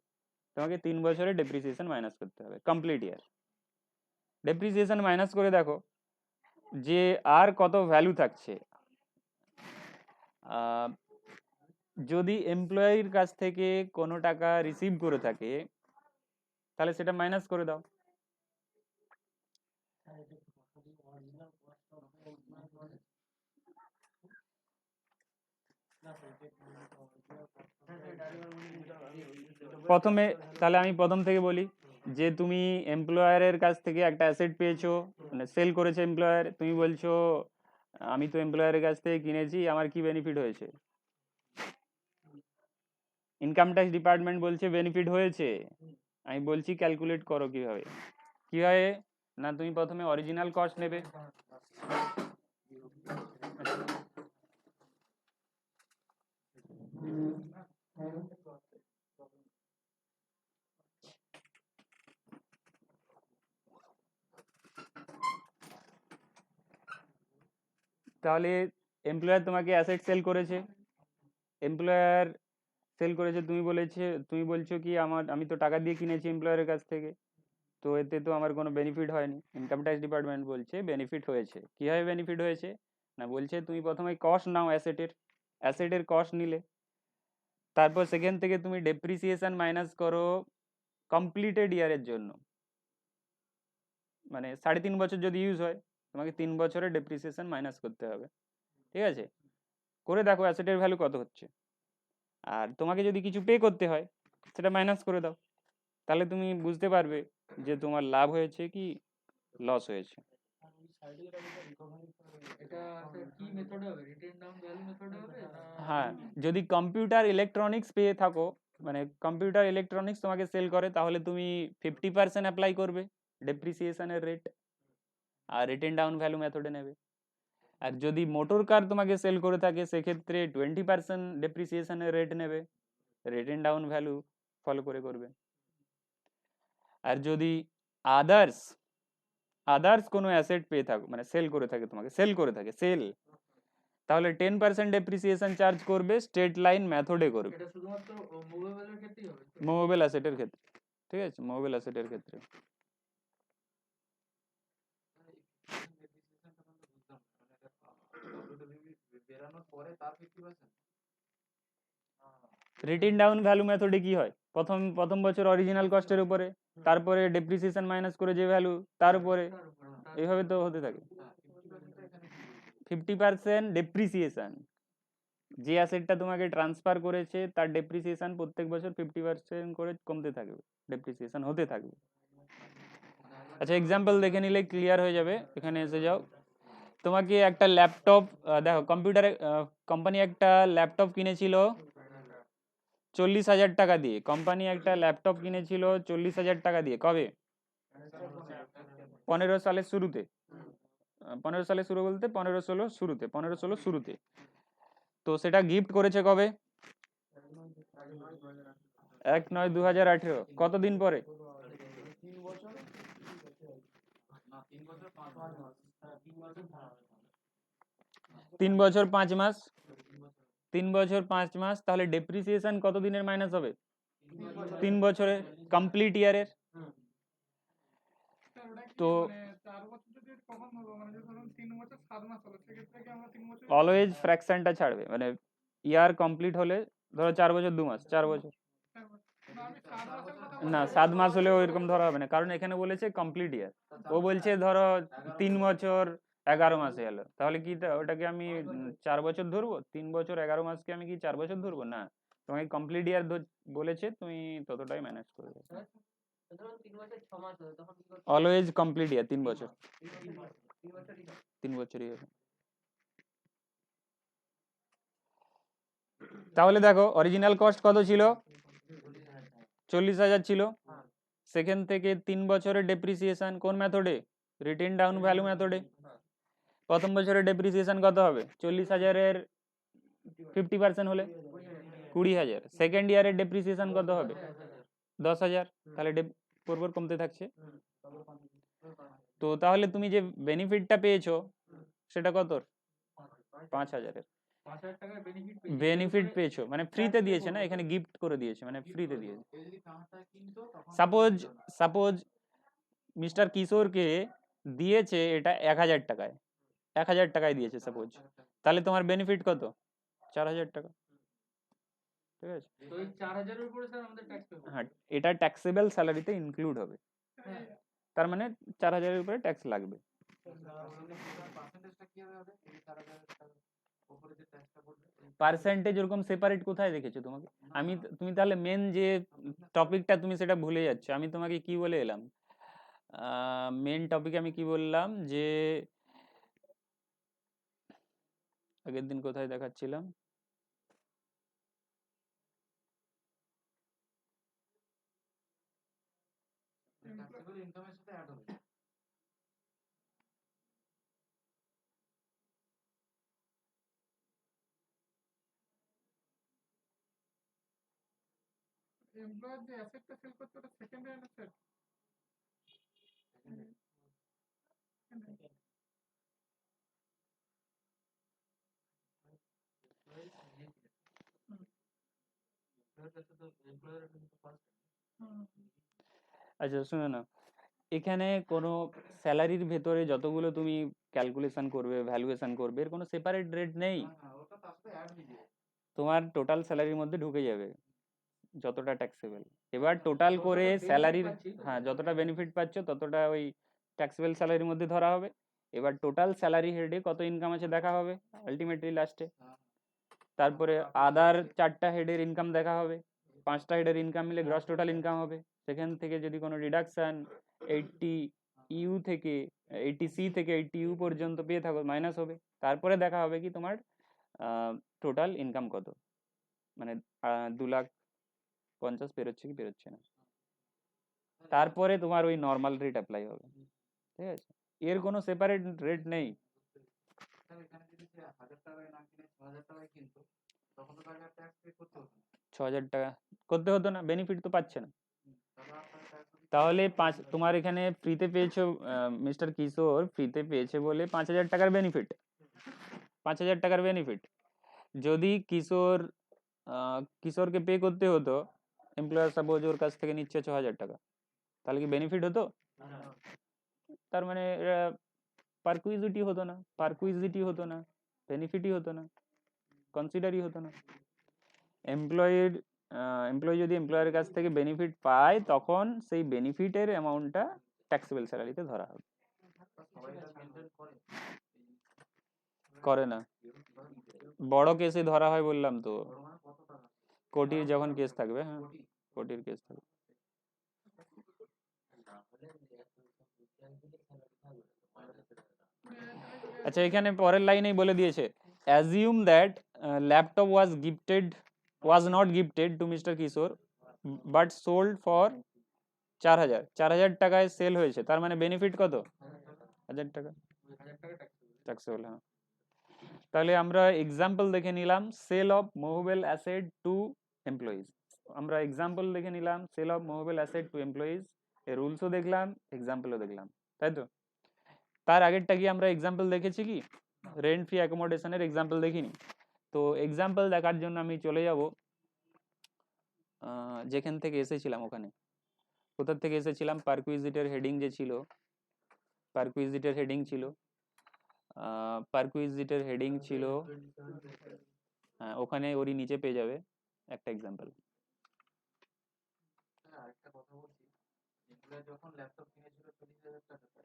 তোমাকে 3 বছরের ডেপ্রিসিয়েশন মাইনাস করতে হবে কমপ্লিট ইয়ার। ডেপ্রিসিয়েশন মাইনাস করে দেখো যে আর কত ভ্যালু থাকছে। যদি এমপ্লয়ির কাছ থেকে কোনো টাকা রিসিভ করে থাকে তাহলে সেটা মাইনাস করে দাও। প্রথমে তাহলে আমি প্রথম থেকে বলি যে তুমি এমপ্লয়ারের কাছ থেকে একটা অ্যাসেট পেয়েছো, মানে সেল করেছে এমপ্লয়ার, তুমি বলছো আমি তো এমপ্লয়ারের কাছ থেকে কিনেছি, আমার কি বেনিফিট হয়েছে? ইনকাম ট্যাক্স ডিপার্টমেন্ট বলছে বেনিফিট হয়েছে, আমি বলছি ক্যালকুলেট করো কিভাবে। কিভাবে না, তুমি প্রথমে অরিজিনাল কস্ট নেবে। তাহলে এমপ্লয়ার তোমাকে অ্যাসেট সেল করেছে, এমপ্লয়ার সেল করেছে, তুমি বলছো কি আমি তো টাকা দিয়ে কিনেছি এমপ্লয়ারের কাছ থেকে, তো এতে তো আমার কোনো বেনিফিট হয়নি। ইনকাম ট্যাক্স ডিপার্টমেন্ট বলছে বেনিফিট হয়েছে। কীভাবে বেনিফিট হয়েছে না, বলছে তুমি প্রথমে কস্ট নাও অ্যাসেটের কস্ট নিলে, তারপর সেখান থেকে তুমি ডেপ্রিসিয়েশন মাইনাস করো কমপ্লিটেড ইয়ারের জন্য, মানে 3.5 বছর যদি ইউজ হয় তোমাকে 3 বছরের ডেপ্রিসিয়েশন মাইনাস করতে হবে। ঠিক আছে, করে দেখো অ্যাসেটের ভ্যালু কত হচ্ছে, আর তোমাকে যদি কিছু পে করতে হয় সেটা মাইনাস করে দাও, তাহলে তুমি বুঝতে পারবে যে তোমার লাভ হয়েছে কি লস হয়েছে। হ্যাঁ, যদি কম্পিউটার ইলেকট্রনিক্স পেয়ে থাকো, মানে কম্পিউটার ইলেকট্রনিক্স তোমাকে সেল করে, তাহলে তুমি 50% অ্যাপ্লাই করবে ডেপ্রিসিয়েশনের rate, are written down value মেথডে নেবে। আর যদি মোটর কার তোমাকে সেল করে থাকে সেক্ষেত্রে 20% ডেপ্রিসিয়েশনের রেট নেবে, রিটেন ডাউন ভ্যালু ফলো করে করবে। আর যদি আদার্স কোনো অ্যাসেট পেয়ে থাকো, মানে সেল করে থাকে তাহলে 10% ডেপ্রিসিয়েশন চার্জ করবে, স্ট্রেট লাইন মেথডে করবে। মুভেবল অ্যাসেটের ক্ষেত্রে, ঠিক আছে, মুভেবল অ্যাসেটের ক্ষেত্রে রিটেন ডাউন ভ্যালু মেথডে কি হয়, প্রথম বছর অরিজিনাল কস্টের উপরে, তারপরে ডেপ্রিসিয়েশন মাইনাস করে যে ভ্যালু তার উপরে, এইভাবে তো হতে থাকে। 50% ডেপ্রিসিয়েশন, যে অ্যাসেটটা তোমাকে ট্রান্সফার করেছে তার ডেপ্রিসিয়েশন প্রত্যেক বছর 50% করে কমতে থাকবে, ডেপ্রিসিয়েশন হতে থাকবে। আচ্ছা, এক্সাম্পল দেখে নিলে ক্লিয়ার হয়ে যাবে। এখানে এসে যাও, তোমাকে একটা ল্যাপটপ, দেখো কম্পিউটারে কোম্পানি একটা ল্যাপটপ কিনেছিল 40,000 টাকা দিয়ে, কোম্পানি একটা ল্যাপটপ কিনেছিল 40,000 টাকা দিয়ে, কবে? 15 সালের শুরুতে, 15 সালে শুরু বলতে 15-16 শুরুতে। তো সেটা গিফট করেছে কবে? 1/9/2018। কতদিন পরে? 3 বছর 5 মাস। 3 বছর 5 মাস, তাহলে ডেপ্রিসিয়েশন কত দিনের মাইনাস হবে? 3 বছরের, কমপ্লিট ইয়ারের। তো অলওয়েজ ফ্র্যাকশনটা ছাড়বে, মানে ইয়ার কমপ্লিট হলে ধরো 4 বছর 2 মাস, 4 বছর না, 7 মাস হলেও এরকম ধরা হবে না, কারণ এখানে বলেছে কমপ্লিট ইয়ার। ও বলছে ধরো 3 বছর 11 মাসে এলো, তাহলে কি ওটাকে আমি 4 বছর ধরবো? 3 বছর 11 মাসকে আমি কি 4 বছর ধরবো? না, তোমাকে কমপ্লিট ইয়ার বলেছে, তুমি ততটাই ম্যানেজ করবে। অলওয়েজ কমপ্লিট ইয়ার, 3 বছর, 3 বছরই হবে। তাহলে দেখো অরিজিনাল কস্ট কত ছিল? 40,000 ছিল। সেখান থেকে 3 বছরের ডেপ্রিসিয়েশন কোন মেথডে? রিটেন ডাউন ভ্যালু মেথডে। প্রথম বছরের ডেপ্রিসিয়েশন কত হবে? 40,000-এর 50% হলে 20,000। সেকেন্ড ইয়ারের ডেপ্রিসিয়েশন কত হবে? 10,000। তাহলে পরপর কমতে থাকছে। তো তাহলে তুমি যে বেনিফিটটা পেয়েছো সেটা কত? 5,000-এর বেনিফিট পেয়েছো, মানে ফ্রিতে দিয়েছে না, এখানে গিফট করে দিয়েছে, মানে ফ্রিতে দিয়েছে। সাপোজ মিস্টার কিশোরকে দিয়েছে এটা 1,000 টাকায়, 1,000 টাকায় দিয়েছে সাপোজ, তাহলে তোমার বেনিফিট কত? 4,000 টাকা। ঠিক আছে, হ্যাঁ, এটা ট্যাক্সেবল স্যালারিতে ইনক্লুড হবে, তার মানে 4,000-এর উপরে ট্যাক্স লাগবে। পার্সেন্টেজ ওরকম সেপারেট কোথায় দেখেছো তোমাকে? তুমি তাহলে মেন যে টপিকটা তুমি সেটা ভুলে যাচ্ছ। আমি তোমাকে কি বলে এলাম? মেন টপিকে আমি কি বললাম যে আগের দিন কোথায় দেখাচ্ছিলাম? ইনকামের সাথে অ্যাড হবে। এমপ্লয়ার যে অ্যাসেটটা সেল করতে ওটা সেকেন্ডারি অ্যাসেট। আচ্ছা শুনো না, এখানে কোনো স্যালারির ভেতরে যতগুলো তুমি ক্যালকুলেশন করবে, ভ্যালুয়েশন করবে, এর কোনো সেপারেট রেট নেই। তোমার টোটাল স্যালারির মধ্যে ঢুকে যাবে যতটা ট্যাক্সেবল। এবার টোটাল করে স্যালারির, হ্যাঁ যতটা বেনিফিট পাচ্ছ ততটা ওই ট্যাক্সেবল স্যালারির মধ্যে ধরা হবে। এবার টোটাল স্যালারি হেডে কত ইনকাম আছে দেখা হবে আলটিমেটলি লাস্টে। তারপরে আদার 4টা হেডের ইনকাম দেখা হবে, 5টা হেডের ইনকাম মিলে গ্রস টোটাল ইনকাম হবে। সেখান থেকে যদি কোনো রিডাকশন 80 ইউ থেকে 80 সি থেকে 80 ইউ পর্যন্ত পেয়ে থাকো মাইনাস হবে। তারপরে দেখা হবে কি তোমার টোটাল ইনকাম কত, মানে 2,50,000 পেরোচ্ছে কি পেরোচ্ছে না। তারপরে তোমার ওই নর্মাল রেট অ্যাপ্লাই হবে, ঠিক আছে? এর কোনো সেপারেট রেট নেই। 6,000 টাকা করতে হতো না, বেনিফিট তো পাচ্ছে না। তাহলে তোমার এখানে ফ্রিতে পেয়েছো, মিস্টার কিশোর ফ্রিতে পেয়েছে বলে 5,000 টাকার বেনিফিট। 5,000 টাকার বেনিফিট যদি কিশোরকে পে করতে হতো, এমপ্লয়ার সাপোজ ওর কাছ থেকে নিচ্ছে 6,000 টাকা, তাহলে কি বেনিফিট হতো? তার মানে পারকুইজিটি হতো না, বেনিফিটই হতো না, কনসিডারই হতো না। এমপ্লয়ি যদি এমপ্লয়ারের কাছ থেকে বেনিফিট পায় তখন সেই বেনিফিটের অ্যামাউন্টটা ট্যাক্সেবল স্যালারিতে ধরা হবে। করে না, বড় কেসে ধরা হয় বললাম তো, কোটির যখন কেস থাকবে, হ্যাঁ কোটির কেস থাকবে। আচ্ছা এখানে পরের লাইনেই বলে দিয়েছে, assume that laptop was not gifted to mister Kishore but sold for 4,000 টাকায় সেল হয়েছে, তার মানে বেনিফিট কত? 1,000 টাকা ট্যাক্সেবল। হ্যাঁ, তাহলে আমরা এক্সাম্পল দেখে নিলাম sale of movable asset to employees. আমরা এক্সাম্পল দেখে নিলাম sale of movable asset to employees, এর রুলসও দেখলাম, এক্সাম্পলও দেখলাম, তাই তো? তার আগেরটা কি আমরা এক্সাম্পল দেখেছি কি? রেন্ট ফ্রি অ্যাকোমোডেশনের এক্সাম্পল দেখিনি। তো এক্সাম্পল দেখার জন্য আমি চলে যাব যেখান থেকে এসেছিলাম ওখানে। কোথা থেকে এসেছিলাম? পারকুইজিটের হেডিং যে ছিল, পারকুইজিটের হেডিং ছিল হ্যাঁ ওখানে ওরই নিচে পেয়ে যাবে একটা এক্সাম্পল। যখন ল্যাপটপ কিনেছিল 40,000 টাকা,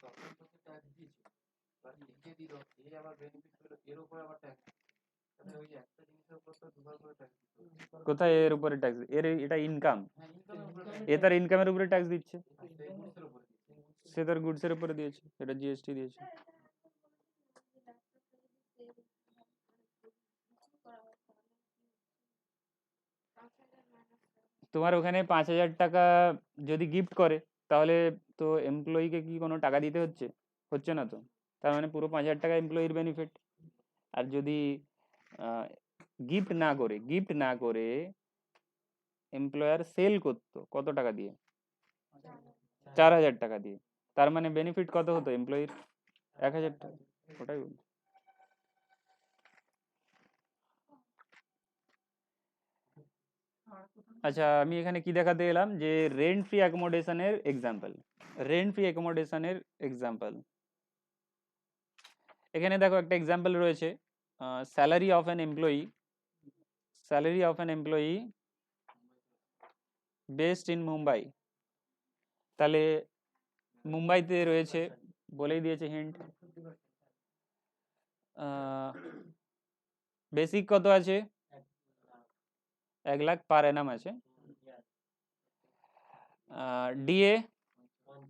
তখন তো ট্যাক্স দিয়েছিল, এবার একে দিল, এই আবার বেনিফিট পেল, এর উপর আবার ট্যাক্স। তাহলে ওই একটা জিনিসের উপর তো দুবার করে ট্যাক্স দিতে হবে। কোথায় এর উপরে ট্যাক্স? এটা ইনকাম, এ তার ইনকামের উপরে ট্যাক্স দিচ্ছে, সে তার গুডসের উপরে দিয়েছে, এটা জিএসটি দিয়েছে। তোমার ওখানে 5,000 টাকা যদি গিফট করে তাহলে তো এমপ্লয়িকে কি কোনো টাকা দিতে হচ্ছে না তো, তার মানে পুরো 5,000 টাকা এমপ্লয়ির বেনিফিট। আর যদি গিফট না করে এমপ্লয়ার সেল করতো কত টাকা দিয়ে? 4,000 টাকা দিয়ে, তার মানে বেনিফিট কত হতো এমপ্লয়ির? 1,000 টাকা। ওটাই বলছি। আচ্ছা আমি এখানে কি দেখাতে এলাম যে রেন্ট ফ্রি অ্যাকোমোডেশনের এক্সাম্পল। এখানে দেখো একটা এক্সাম্পল রয়েছে, salary of an employee based in Mumbai. তাহলে মুম্বাইতে রয়েছে, বলেই দিয়েছে হিন্ট। বেসিক কত আছে 1 লাখ পার অ্যানাম আছে DA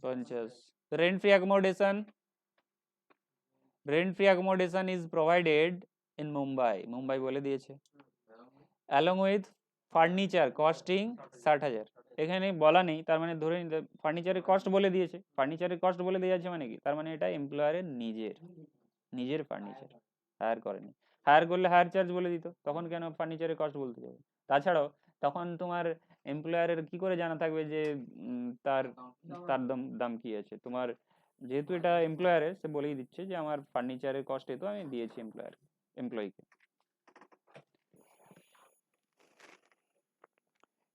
50 rent free accommodation is provided in Mumbai বলে দিয়েছে along with furniture costing 60,000 এখানে বলা নেই তার মানে ধরে নিতে ফার্নিচারের কস্ট বলে দিয়েছে ফার্নিচারের কস্ট বলে দেওয়া আছে মানে কি তার মানে এটা এমপ্লয়ারের নিজের ফার্নিচার হায়ার করেনি হায়ার করলে হায়ার চার্জ বলে দিত তখন কেন ফার্নিচারের কস্ট বলতে যাবে তাছাড়াও তখন তোমার এমপ্লয়ারের কি করে জানা থাকবে যে তার তার দাম কি আছে তোমার যেহেতু এটা এমপ্লয়ারের সে বলেই দিচ্ছে যে আমার ফার্নিচারের কস্ট এতো আমি দিয়েছি এমপ্লয়িকে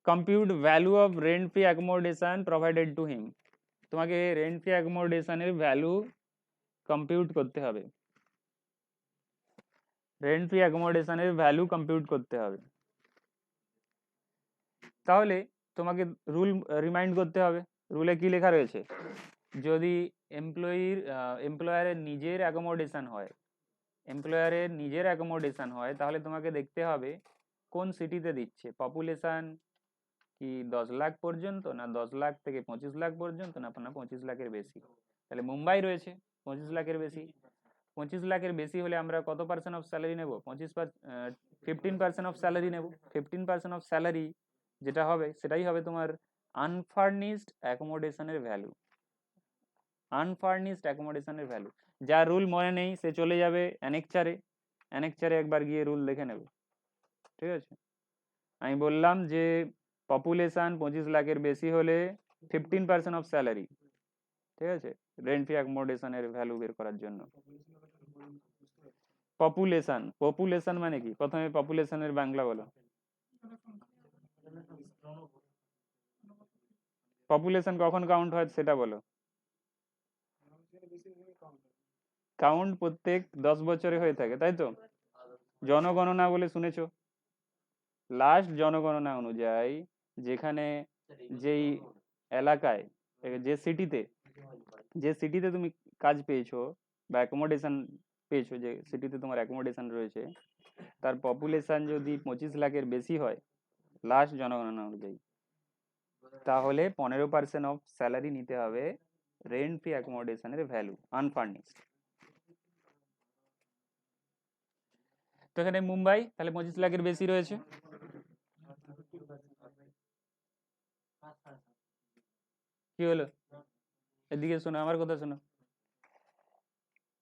compute value of rent free accommodation provided to him তোমাকে রেন্ট ফ্রি অ্যাকোমোডেশনের ভ্যালু কম্পিউট করতে হবে রেন্ট ফ্রি অ্যাকোমোডেশনের ভ্যালু কম্পিউট করতে হবে তাহলে তোমাকে রুল রিমাইন্ড করতে হবে রুলে কি লেখা রয়েছে যদি এমপ্লয়ারের নিজের অ্যাকোমোডেশন হয় তাহলে তোমাকে দেখতে হবে কোন সিটিতে দিচ্ছে পপুলেশন কি 10 লাখ পর্যন্ত না 10 লাখ থেকে 25 লাখ পর্যন্ত না 25 লাখের বেশি তাহলে মুম্বাই রয়েছে 25 লাখের বেশি 25 লাখের বেশি হলে আমরা কত পার্সেন্ট অফ স্যালারি নেব 15% অফ স্যালারি নেব 15% অফ স্যালারি যেটা হবে সেটাই হবে তোমার আনফার্নিশড অ্যাকোমোডেশনের ভ্যালু যার রুল মনে নেই সে চলে যাবে অ্যানেকচারে একবার গিয়ে রুল দেখে নেবে ঠিক আছে আমি বললাম যে পপুলেশন 25 লাখের বেশি হলে 15% অফ স্যালারি ঠিক আছে রেন্ট ফ্রি অ্যাকোমোডেশনের ভ্যালু বের করার জন্য পপুলেশন মানে কি প্রথমে পপুলেশনের বাংলা বলো পপুলেশন কখন কাউন্ট হয় সেটা বলো কাউন্ট প্রত্যেক 10 বছরে হয়ে থাকে তাই তো জনগণনা বলে শুনেছো লাস্ট জনগণনা অনুযায়ী যেখানে যেই এলাকায় যে সিটিতে তুমি কাজ পেয়েছো বা অ্যাকোমোডেশন পেয়েছো যে সিটিতে তোমার অ্যাকোমোডেশন রয়েছে তার পপুলেশন যদি 25 লাখের বেশি হয় লাস্ট জনগণনা অনুযায়ী তাহলে 15% অফ স্যালারি নিতে হবে রেন্ট ফ্রি অ্যাকোমোডেশনের ভ্যালু আনফার্নিশড তো এখানে মুম্বাই তাহলে 25 লাখের বেশি রয়েছে কি হলো এদিকে শোনো আমার কথা শোনো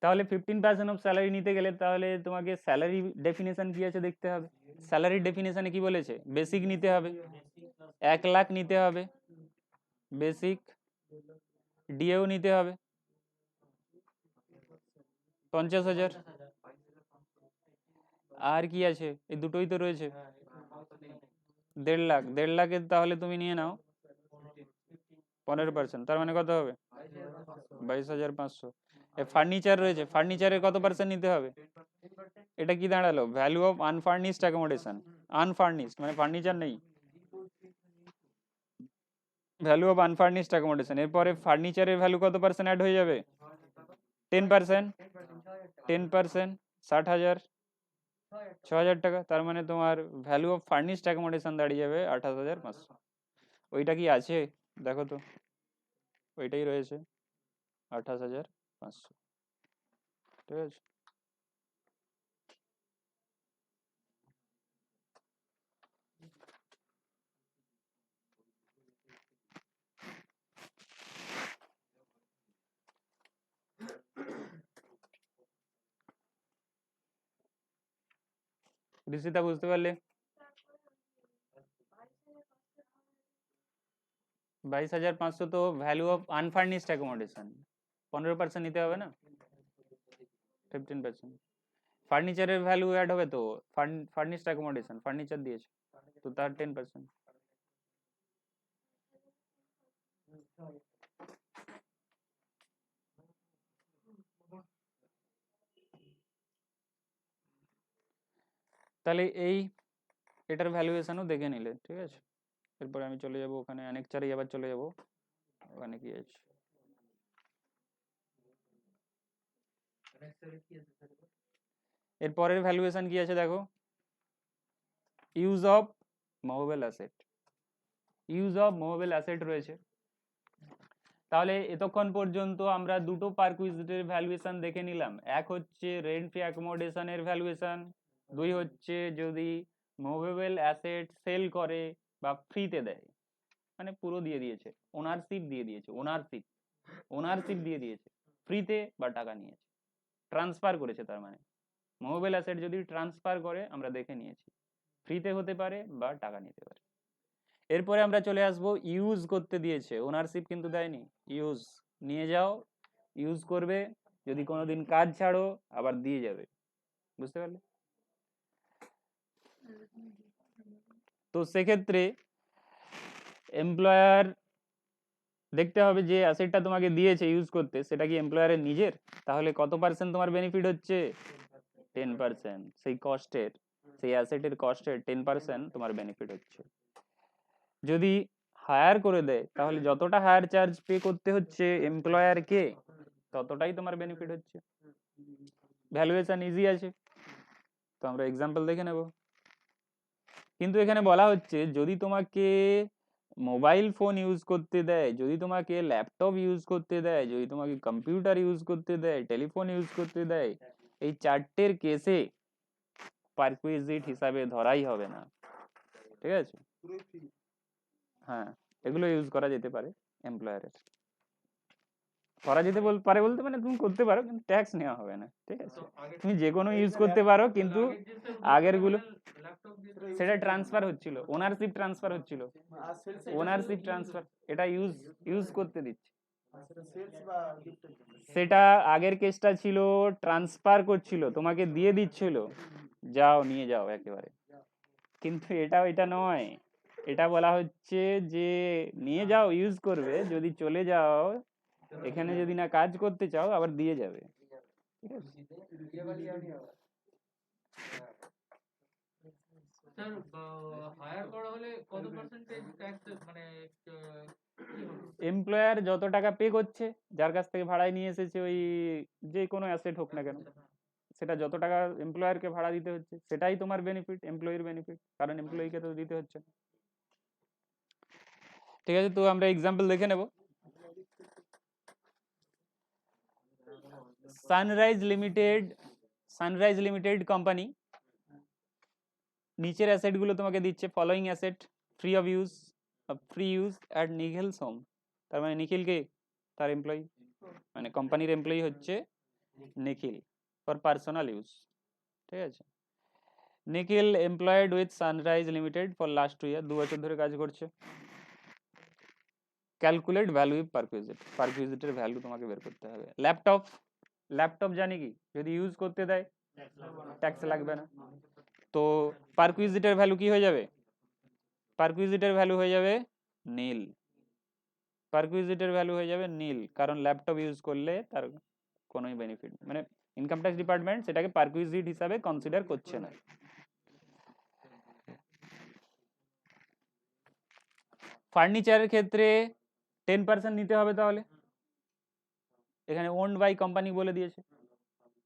তাহলে 15% অফ স্যালারি নিতে গেলে তাহলে তোমাকে স্যালারি ডেফিনেশন কি আছে দেখতে হবে স্যালারি ডেফিনেশনে কি বলেছে বেসিক নিতে হবে 1 লাখ নিতে হবে বেসিক ডিএও নিতে হবে 50,000 আর কি আছে এই দুটোই তো রয়েছে 1.5 লাখের তাহলে তুমি নিয়ে নাও 15% তার মানে কত হবে 22,500 ফার্নিচার রয়েছে ফার্নিচারের কত পার্সেন্ট নিতে হবে এটা কি দাঁড়ালো value of unfurnished accommodation unfurnished মানে ফার্নিচার নেই ভ্যালু অফ আনফার্নিশড অ্যাকোমোডেশন এরপরে ফার্নিচারের ভ্যালু কত পার্সেন্ট অ্যাড হয়ে যাবে 10% 60,000 6,000 টাকা তার মানে তোমার ভ্যালু অফ ফার্নিশড অ্যাকোমোডেশন দাঁড়িয়ে যাবে 28,500 ওইটা কি আছে দেখো তো ওইটাই রয়েছে 28,500 ঠিক আছে ঋষিতা বুঝতে পারলে 22,500 তো ভ্যালু অফ আনফার্নিশড অ্যাকোমোডেশন 15% নিতে হবে না 15% ফার্নিচারের ভ্যালু অ্যাড হবে তো ফার্নিশড অ্যাকোমোডেশন ফার্নিচার দিয়েছে তো তার 10% তাহলে এটার ভ্যালুয়েশনও দেখে নিলে ঠিক আছে এরপরে আমি চলে যাব ওখানে অনেকচারে আবার চলে যাব ওখানে কি আছে এর পরের ভ্যালুয়েশন কি আছে দেখো, use of movable asset. Use of movable asset রয়েছে। তাহলে এতক্ষণ পর্যন্ত আমরা দুটো পারকুইজিটের ভ্যালুয়েশন দেখে নিলাম। এক হচ্ছে রেন্ট ফ্রি অ্যাকোমোডেশনের ভ্যালুয়েশন, দুই হচ্ছে যদি মুভেবল অ্যাসেট সেল করে বা ফ্রিতে দেয়, মানে পুরো দিয়ে দিয়েছে, ওনারশিপ দিয়ে দিয়েছে, ওনারশিপ দিয়ে দিয়েছে, ফ্রিতে বা টাকা নিয়েছে, ট্রান্সফার করেছে। তার মানে মুভেবল অ্যাসেট যদি ট্রান্সফার করে আমরা দেখে নিয়েছি, ফ্রিতে হতে পারে বা টাকা নিতে পারে। এরপরে আমরা চলে আসব ইউজ করতে দিয়েছে, ওনারশিপ কিন্তু দেয়নি। ইউজ, নিয়ে যাও, ইউজ করবে, যদি কোনোদিন কাজ ছাড়ো আবার দিয়ে যাবে। বুঝতে পারলে? তো সেক্ষেত্রে এমপ্লয়ার দেখতে হবে যে অ্যাসেটটা তোমাকে দিয়েছে ইউজ করতে, সেটা কি এমপ্লয়ারের নিজের, তাহলে কত পার্সেন্ট তোমার বেনিফিট হচ্ছে? 10%। সেই কস্টের, সেই অ্যাসেটের কস্টের 10% তোমার বেনিফিট হচ্ছে। যদি হায়ার করে দেয় তাহলে যতটা হায়ার চার্জ পে করতে হচ্ছে এমপ্লয়ারকে, ততটাই তোমার বেনিফিট হচ্ছে। ভ্যালুয়েশন ইজি আছে, তো আমরা এক্সাম্পল দেখে নেব। কিন্তু এখানে বলা হচ্ছে যদি তোমাকে মোবাইল ফোন ইউজ করতে দেয়, যদি তোমাকে ল্যাপটপ ইউজ করতে দেয়, যদি তোমাকে কম্পিউটার ইউজ করতে দেয়, টেলিফোন ইউজ করতে দেয়, এই চারটের কেসে পারকুইজিট হিসাবে ধরাই হবে না। ঠিক আছে? হ্যাঁ, এগুলো ইউজ করা যেতে পারে এমপ্লয়ারের, করা যেতে পারে বলতে মানে তুমি করতে পারো কিন্তু ট্যাক্স নেওয়া হবে না। ঠিক আছে, তুমি যে কোনো ইউজ করতে পারো কিন্তু আগের গুলো সেটা ট্রান্সফার হচ্ছিল, ওনারশিপ ট্রান্সফার হচ্ছিল, ওনারশিপ ট্রান্সফার, এটা ইউজ করতে দিচ্ছে। সেটা আগের কেসটা ছিল ট্রান্সফার করছিল, তোমাকে দিয়ে দিচ্ছিল, যাও নিয়ে যাও একেবারে। কিন্তু এটা নয়, এটা বলা হচ্ছে যে নিয়ে যাও, ইউজ করবে, যদি চলে যাও, এখানে যদি না কাজ করতে চাও আবার দিয়ে যাবে। ঠিক আছে? স্যার হায়ার করা হলে কত পার্সেন্টেজ ট্যাক্স মানে এমপ্লয়ার যত টাকা পে করছে, যার কাছ থেকে ভাড়ায় নিয়ে এসেছে, ওই যে কোনো অ্যাসেট হোক না কেন, সেটা যত টাকা এমপ্লয়ারকে ভাড়া দিতে হচ্ছে সেটাই তোমার বেনিফিট, এমপ্লয়ির বেনিফিট, কারণ এমপ্লয়িকে তো দিতে হচ্ছে না। ঠিক আছে, তো আমরা এক্সাম্পল দেখে নেব। সানরাইজ লিমিটেড কোম্পানি নিচের অ্যাসেট গুলো তোমাকে দিচ্ছে, following asset free use at Nikhil's home. তার মানে নিখিলকে, তার এমপ্লয়ি, মানে কোম্পানির এমপ্লয়ি হচ্ছে নিখিল, ফর পার্সোনাল ইউজ। ঠিক আছে, Nikhil employed with Sunrise Limited for last 2 year, 2 বছর ধরে কাজ করছে। ক্যালকুলেট ভ্যালু ইফ পারকুইজিটের ভ্যালু তোমাকে বের করতে হবে। ল্যাপটপ জানি কি, যদি ইউজ করতে দেয় ট্যাক্স লাগবে না, তো পারকুইজিটের ভ্যালু কি হয়ে যাবে? পারকুইজিটের ভ্যালু হয়ে যাবে নীল, পারকুইজিটের ভ্যালু হয়ে যাবে নীল, কারণ ল্যাপটপ ইউজ করলে তার কোনো বেনিফিট, মানে ইনকাম ট্যাক্স ডিপার্টমেন্ট সেটাকে পারকুইজিট হিসাবে কনসিডার করছে না। ফার্নিচারের ক্ষেত্রে 10% নিতে হবে, তাহলে এখানে ওন্ড বাই কোম্পানি বলে দিয়েছে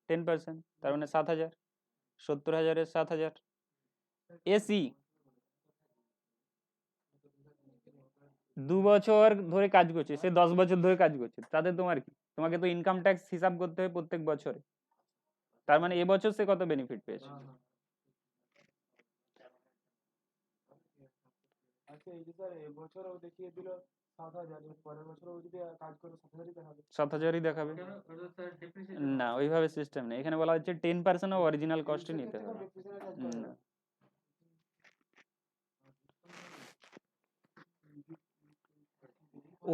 10%, তার মানে 7,000, 70,000-এর 7,000। এসি 2 বছর ধরে কাজ করছে, সে 10 বছর ধরে কাজ করছে, তাতে তোমার কি? তোমাকে তো ইনকাম ট্যাক্স হিসাব করতে হবে প্রত্যেক বছরে, তার মানে এবছর সে কত বেনিফিট পেয়েছে? আচ্ছা, এই যে স্যার এবছর ও দেখিয়ে দিল 7,000, পরের বছর ও যদি কাজ করে 7,000-ই দেখাবে। 7,000-ই দেখাবে না, ওইভাবে সিস্টেম নেই, এখানে বলা হচ্ছে 10% অফ অরিজিনাল কস্টই নিতে হবে। না,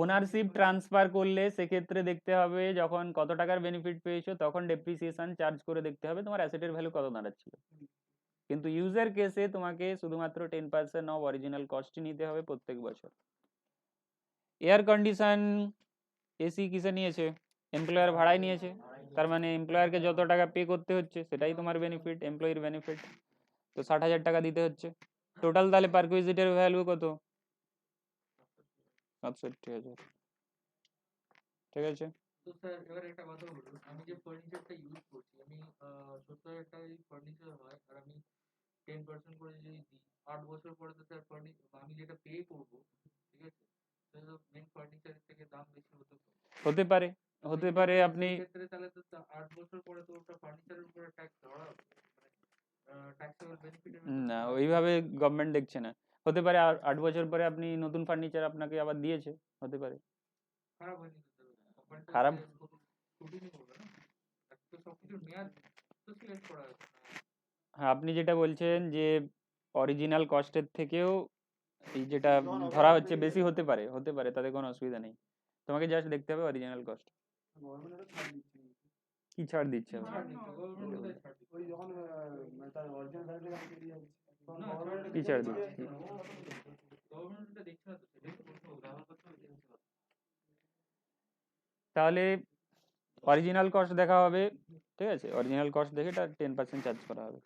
ওনারশিপ ট্রান্সফার করলে সেক্ষেত্রে দেখতে হবে যখন কত টাকার বেনিফিট পেয়েছো তখন ডেপ্রিসিয়েশন চার্জ করে দেখতে হবে তোমার অ্যাসেটের ভ্যালু কত দাঁড়াচ্ছিল। কিন্তু ইউজার কেসে তোমাকে শুধুমাত্র 10% অফ অরিজিনাল কস্টই নিতে হবে প্রত্যেক বছর। এয়ার কন্ডিশন এসি কিসে নিয়েছে? এমপ্লয়ার ভাড়ায় নিয়েছে, তার মানে এমপ্লয়ারকে যত টাকা পে করতে হচ্ছে সেটাই তোমার বেনিফিট, এমপ্লয়ির বেনিফিট, তো 60,000 টাকা দিতে হচ্ছে টোটাল। তাহলে পারকুইজিটের ভ্যালু কত? 65,000। ঠিক আছে, তো স্যার এবার একটা কথা বলুন, আমি যে ফার্নিচারটা ইউজ করছি, আমি 70,000 টাকার ফার্নিচার হয়, আর আমি 10% করে যদি দিই, 8 বছর পরে তো স্যার আমি যেটা পে করবো, ঠিক আছে, সেটা মেন ফার্নিচারের থেকে দাম বেশি হতে পারে। হতে পারে, হতে পারে। সেই আপনি ক্ষেত্রে তাহলে তো 8 বছর পরে তো ওটা ফার্নিচারের উপরে ট্যাক্স ধরা হবে, ট্যাক্সেবল বেনিফিটের না, ওইভাবে গভর্নমেন্ট দেখছে না। হতে পারে আর 8 বছর পরে আপনি নতুন ফার্নিচার আপনাকে আবার দিয়েছে, হতে পারে। খারাপ হয়নি তো কোম্পানিটা, খারাপ ছুটি করবে না, তো সবকিছু মেয়াদ তো সিলেক্ট করা হয়েছে। হ্যাঁ, আপনি যেটা বলছেন যে অরিজিনাল কস্টের থেকেও এই যেটা যখন ধরা overall হচ্ছে বেরিয়ে বেশি যাবে, হতে পারে, হতে পারে, তাতে কোনো অসুবিধা নেই। তোমাকে জাস্ট দেখতে হবে অরিজিনাল কস্ট গভর্নমেন্ট ছাড় দিচ্ছে। কি ছাড় দিচ্ছে আবার। ছাড় দিচ্ছে, গভর্নমেন্ট কোথায় ছাড় দিচ্ছে? ওই যখন মানে তার অরিজিনাল ভ্যালুটা যখন বেরিয়ে যাচ্ছে, তখন না, গভর্নমেন্ট কি ছাড় দিচ্ছে? গভর্নমেন্টটা দেখছে না তো, সেটাই তো প্রশ্ন, ব্যবহার করতে হবে জিনিসটা। তাহলে অরিজিনাল কস্ট দেখা হবে, ঠিক আছে, অরিজিনাল কস্ট দেখে তার 10% চার্জ করা হবে।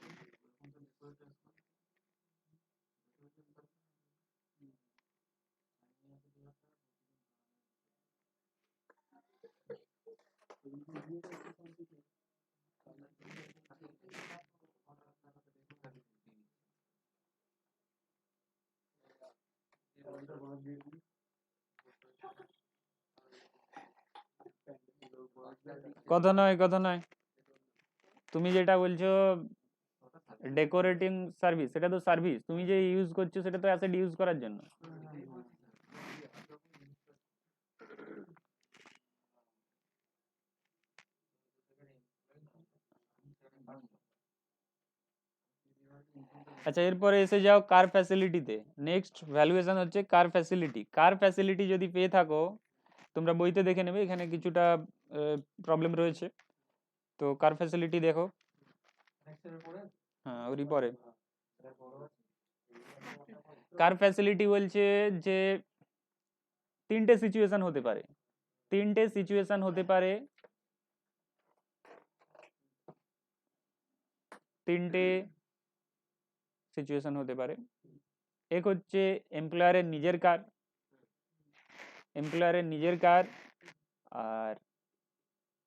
কথা নয়, কথা নয়, তুমি যেটা বলছো ডেকোরেটিং সার্ভিস, সেটা তো সার্ভিস, তুমি যে ইউজ করছো সেটা তো অ্যাসেট ইউজ করার জন্য। আচ্ছা, এরপরে এসে যাও কার ফ্যাসিলিটিতে। নেক্সট ভ্যালুয়েশন হচ্ছে কার ফ্যাসিলিটি। কার ফ্যাসিলিটি যদি পেয়ে থাকো, তোমরা বইতে দেখে নেবে, এখানে কিছুটা প্রবলেম রয়েছে। তো কার ফ্যাসিলিটি দেখো, হ্যাঁ ওরই পরে কার ফ্যাসিলিটি বলছে যে 3টে সিচুয়েশন হতে পারে, 3টে সিচুয়েশন হতে পারে, 3টে সিচুয়েশন হতে পারে। এক হচ্ছে এমপ্লয়ারের নিজের কার, এমপ্লয়ারের নিজের কার, আর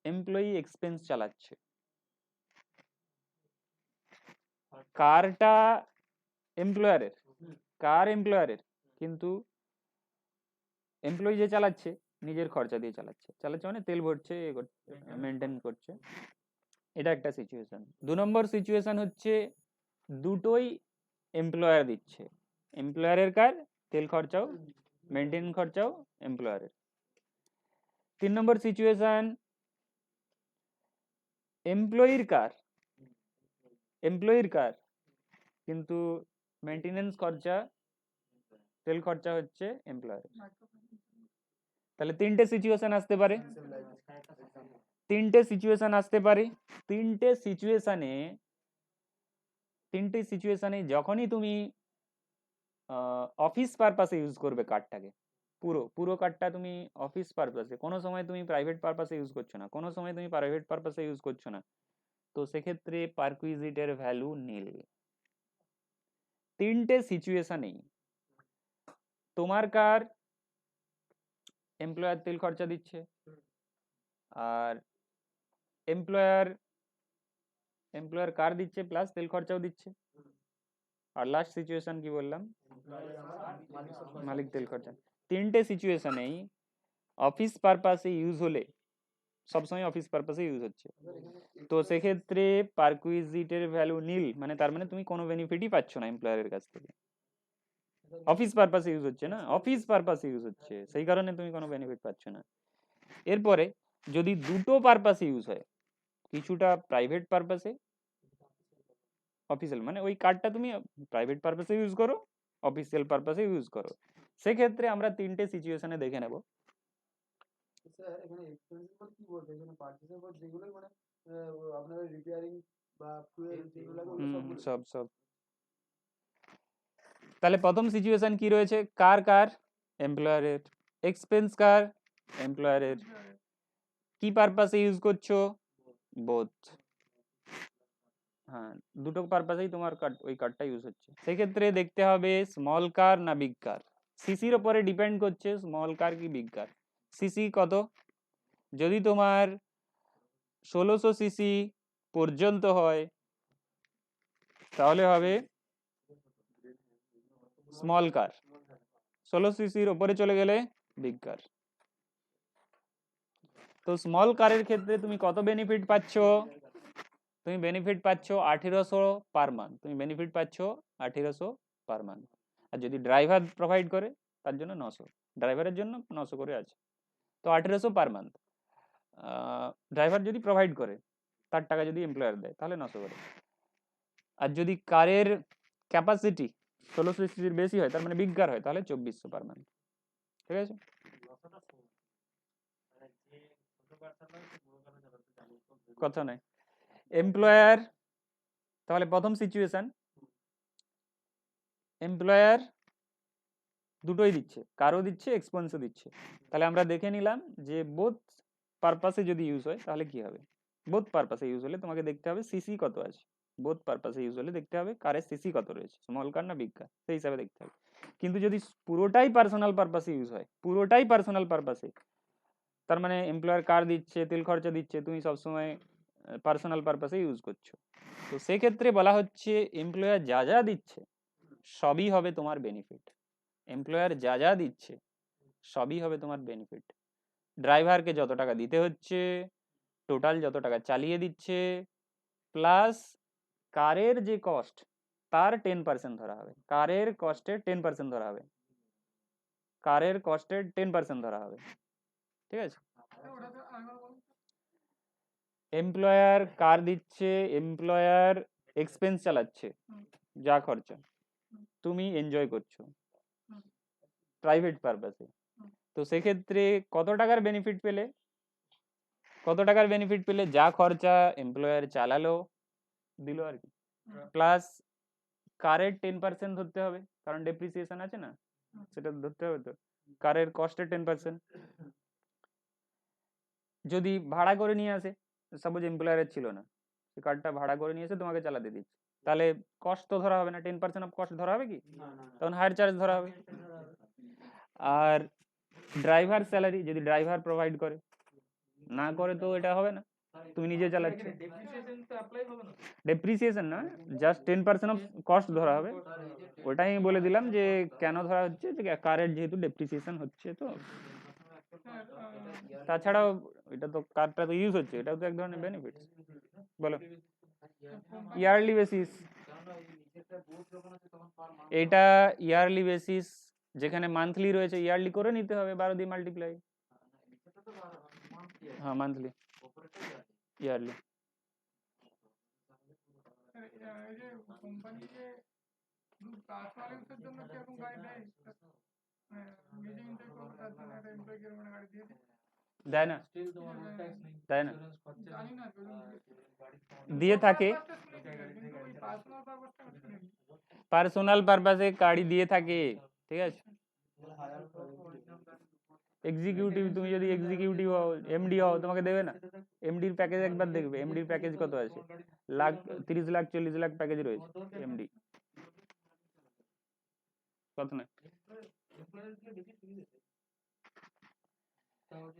এমপ্লয়ি এক্সপেন্স চালাচ্ছে। কারটা এমপ্লয়ারের, কার এমপ্লয়ারের, কিন্তু এমপ্লয়ি যে চালাচ্ছে নিজের খরচা দিয়ে চালাচ্ছে, চালাচ্ছে মানে তেল ভরছে, মেনটেন করছে। এটা একটা সিচুয়েশন। 2 নম্বর সিচুয়েশন হচ্ছে দুটোই এমপ্লয়ার দিচ্ছে, এমপ্লয়ারের কার, তেল খরচাও মেনটেন খরচাও এমপ্লয়ারের। 3 নম্বর সিচুয়েশন এমপ্লয়ির কার, এমপ্লয়ির কার, কিন্তু মেনটেনেন্স খরচা, তেল খরচা হচ্ছে এমপ্লয়ারের। তাহলে 3টে সিচুয়েশন আসতে পারে, 3টে সিচুয়েশন আসতে পারে। 3টে সিচুয়েশনে, 3টে সিচুয়েশনে যখনই তুমি অফিস পারপাসে ইউজ করবে কার্ডটাকে, পুরো পুরো কার্ডটা তুমি অফিস পারপাসে, কোনো সময় তুমি প্রাইভেট পারপাসে ইউজ করছো না, কোনো সময় তুমি প্রাইভেট পারপাসে ইউজ করছো না, তো সেক্ষেত্রে পারকুইজিটের ভ্যালু নীল। 3টে সিচুয়েশনেই তোমার কার এমপ্লয়ার তেল খরচা দিচ্ছে, আর এমপ্লয়ার এমপ্লয়ার কার দিচ্ছে প্লাস তেল খরচাও দিচ্ছে, আর লাস্ট সিচুয়েশন কি বললাম, মালিক তেল খরচা। 3টে সিচুয়েশনেই অফিস পারপাসে ইউজ হলে, সবসময় অফিস পারপাসে ইউজ হচ্ছে, তো সেক্ষেত্রে পারকুইজিটের ভ্যালু নীল, মানে তার মানে তুমি কোনো বেনিফিটই পাচ্ছ না এমপ্লয়ারের কাছ থেকে। অফিস পারপাসে ইউজ হচ্ছে না, অফিস পারপাসে ইউজ হচ্ছে, সেই কারণে তুমি কোনো বেনিফিট পাচ্ছ না। এরপরে যদি দুটো পারপাসে ইউজ হয়, কিছুটা প্রাইভেট পারপাসে, অফিসিয়াল মানে ওই কার্ডটা তুমি প্রাইভেট পারপাসে ইউজ করো, অফিসিয়াল পারপাসে ইউজ করো, সেক্ষেত্রে আমরা 3টে সিচুয়েশনে দেখে নেব। স্যার এখানে এক্সপেন্সেস বলতে কি বলতে, এখানে পারচেজের পর যেগুলো মানে আপনার রিপেয়ারিং বা ফুয়েল যেগুলো লাগে ওগুলো সবগুলো? সব সব। তাহলে প্রথম সিচুয়েশন কি রয়েছে, কার কার এমপ্লয়ারের, এক্সপেন্স কার এমপ্লয়ারের, কি পারপাসে ইউজ করছো, বোথ। হ্যাঁ, দুটো পারপাসেই তোমার কার্ড, ওই কার্ডটা ইউজ হচ্ছে। সেক্ষেত্রে দেখতে হবে স্মল কার না বিগ কার, সিসির ওপরে ডিপেন্ড করছে স্মল কার কি বিগ কার। সিসি কত, যদি তোমার 1600 সিসি পর্যন্ত হয় তাহলে হবে স্মল কার, 1600 সিসির ওপরে চলে গেলে বিগ কার। তো স্মল কারের ক্ষেত্রে তুমি কত বেনিফিট পাচ্ছ? তুমি বেনিফিট পাচ্ছ 1800 পার মান্থ, তুমি বেনিফিট পাচ্ছ 1800 পার মান্থ। আর যদি ড্রাইভার প্রোভাইড করে তার জন্য 900, ড্রাইভারের জন্য 900 করে আছে, তো 1800 পার মান্থ। ড্রাইভার যদি প্রোভাইড করে, তার টাকা যদি এমপ্লয়ার দেয় তাহলে 900 করে। আর যদি কারের ক্যাপাসিটি 1600 সিসির বেশি হয়, তার মানে বিগ কার হয়, তাহলে 2400 পার মান্থ। ঠিক আছে? কথা নাই এমপ্লয়ার। তাহলে প্রথম সিচুয়েশন, এমপ্লয়ার দুটোই দিচ্ছে, কারও দিচ্ছে, এক্সপেন্সও দিচ্ছে। তাহলে আমরা দেখে নিলাম যে বোথ পারপাসে যদি ইউজ হয় তাহলে কি হবে। বোথ পারপাসে ইউজ হলে তোমাকে দেখতে হবে সিসি কত আছে, বোথ পারপাসে ইউজ হলে দেখতে হবে কারের সিসি কত রয়েছে, স্মল কার না বিগ কার, সেই হিসাবে দেখতে হবে। কিন্তু যদি পুরোটাই পার্সোনাল পারপাসে ইউজ হয়, পুরোটাই পার্সোনাল পারপাসে, তার মানে এমপ্লয়ার কার দিচ্ছে, তেল খরচা দিচ্ছে, তুমি সবসময় পার্সোনাল পারপাসে ইউজ করছো, তো সেক্ষেত্রে বলা হচ্ছে এমপ্লয়ার যা যা দিচ্ছে সবই হবে তোমার বেনিফিট। এমপ্লয়ার যা যা দিচ্ছে সবই হবে তোমার বেনিফিট। ড্রাইভারকে যত টাকা দিতে হচ্ছে, টোটাল যত টাকা চালিয়ে দিচ্ছে, প্লাস কারের যে কস্ট তার 10% ধরা হবে, কারের কস্টের 10% ধরা হবে, কারের কস্টের 10% ধরা হবে। ঠিক আছে? ওটাতে আরেকবার বলুন। এমপ্লয়ার কার দিচ্ছে, এমপ্লয়ার এক্সপেন্স চালাচ্ছে, হুম, যা খরচা, তুমি এনজয় করছো হুম, প্রাইভেট পারপাসে। হুম। তো সেক্ষেত্রে কত টাকার বেনিফিট পেলে, কত টাকার বেনিফিট পেলে, যা খরচা এমপ্লয়ার চালালো দিল আর কি, প্লাস কারের 10% ধরতে হবে, কারণ ডেপ্রিসিয়েশন আছে না, সেটা ধরতে হবে। তো কারের কস্টের 10%। যদি ভাড়া করে নিয়ে আসে, সাপোজ এমপ্লয়ারের ছিল না, সে কারটা ভাড়া করে নিয়ে এসে তোমাকে চালাতে দিচ্ছে, তাহলে কস্ট তো ধরা হবে না, 10% অফ কস্ট ধরা হবে কি, তখন হায়ার চার্জ ধরা হবে। আর ড্রাইভার স্যালারি, যদি ড্রাইভার প্রোভাইড করে, না করে তো এটা হবে না, তুমি নিজে চালাচ্ছ। ডেপ্রিসিয়েশন তো অ্যাপ্লাই হবে না। ডেপ্রিসিয়েশন না, জাস্ট 10% অফ কস্ট ধরা হবে। ওটাই আমি বলে দিলাম যে কেন ধরা হচ্ছে, যে কারের যেহেতু ডেপ্রিসিয়েশন হচ্ছে, তো তাছাড়াও এটা তো কারটা তো ইউজ হচ্ছে, এটাও তো এক ধরনের বেনিফিট। বলো, ইয়ারলি বেসিস, এটা ইয়ারলি বেসিস, যেখানে মান্থলি রয়েছে ইয়ারলি করে নিতে হবে, 12 দিয়ে মাল্টিপ্লাই। হ্যাঁ মান্থলি, ইয়ারলি। এই যে কোম্পানি যে পার্সোনাল ইউজের জন্য কি এরকম গাড়ি দেয়, নিজে এনজয় করবো তার জন্য একটা এমপ্লয়ি কে মানে গাড়ি দিয়ে দেয়? দেয় না, স্টিল তোমার রোড ট্যাক্স নেই, দেয় না, ইন্স্যুরেন্স খরচা জানি নেই, না, দিয়ে থাকে। কিন্তু ওই পার্সোনাল পারপাসটা আমি শুনিনি। পার্সোনাল পারপাসে গাড়ি দিয়ে থাকে, ঠিক আছে। এক্সিকিউটিভ, তুমি যদি এক্সিকিউটিভ হও, এমডি হও, তোমাকে দেবে না? এমডির প্যাকেজ একবার দেখবে, এমডির প্যাকেজ কত আছে, লাখ 30 লাখ 40 লাখ প্যাকেজ রয়েছে এমডি, কত না।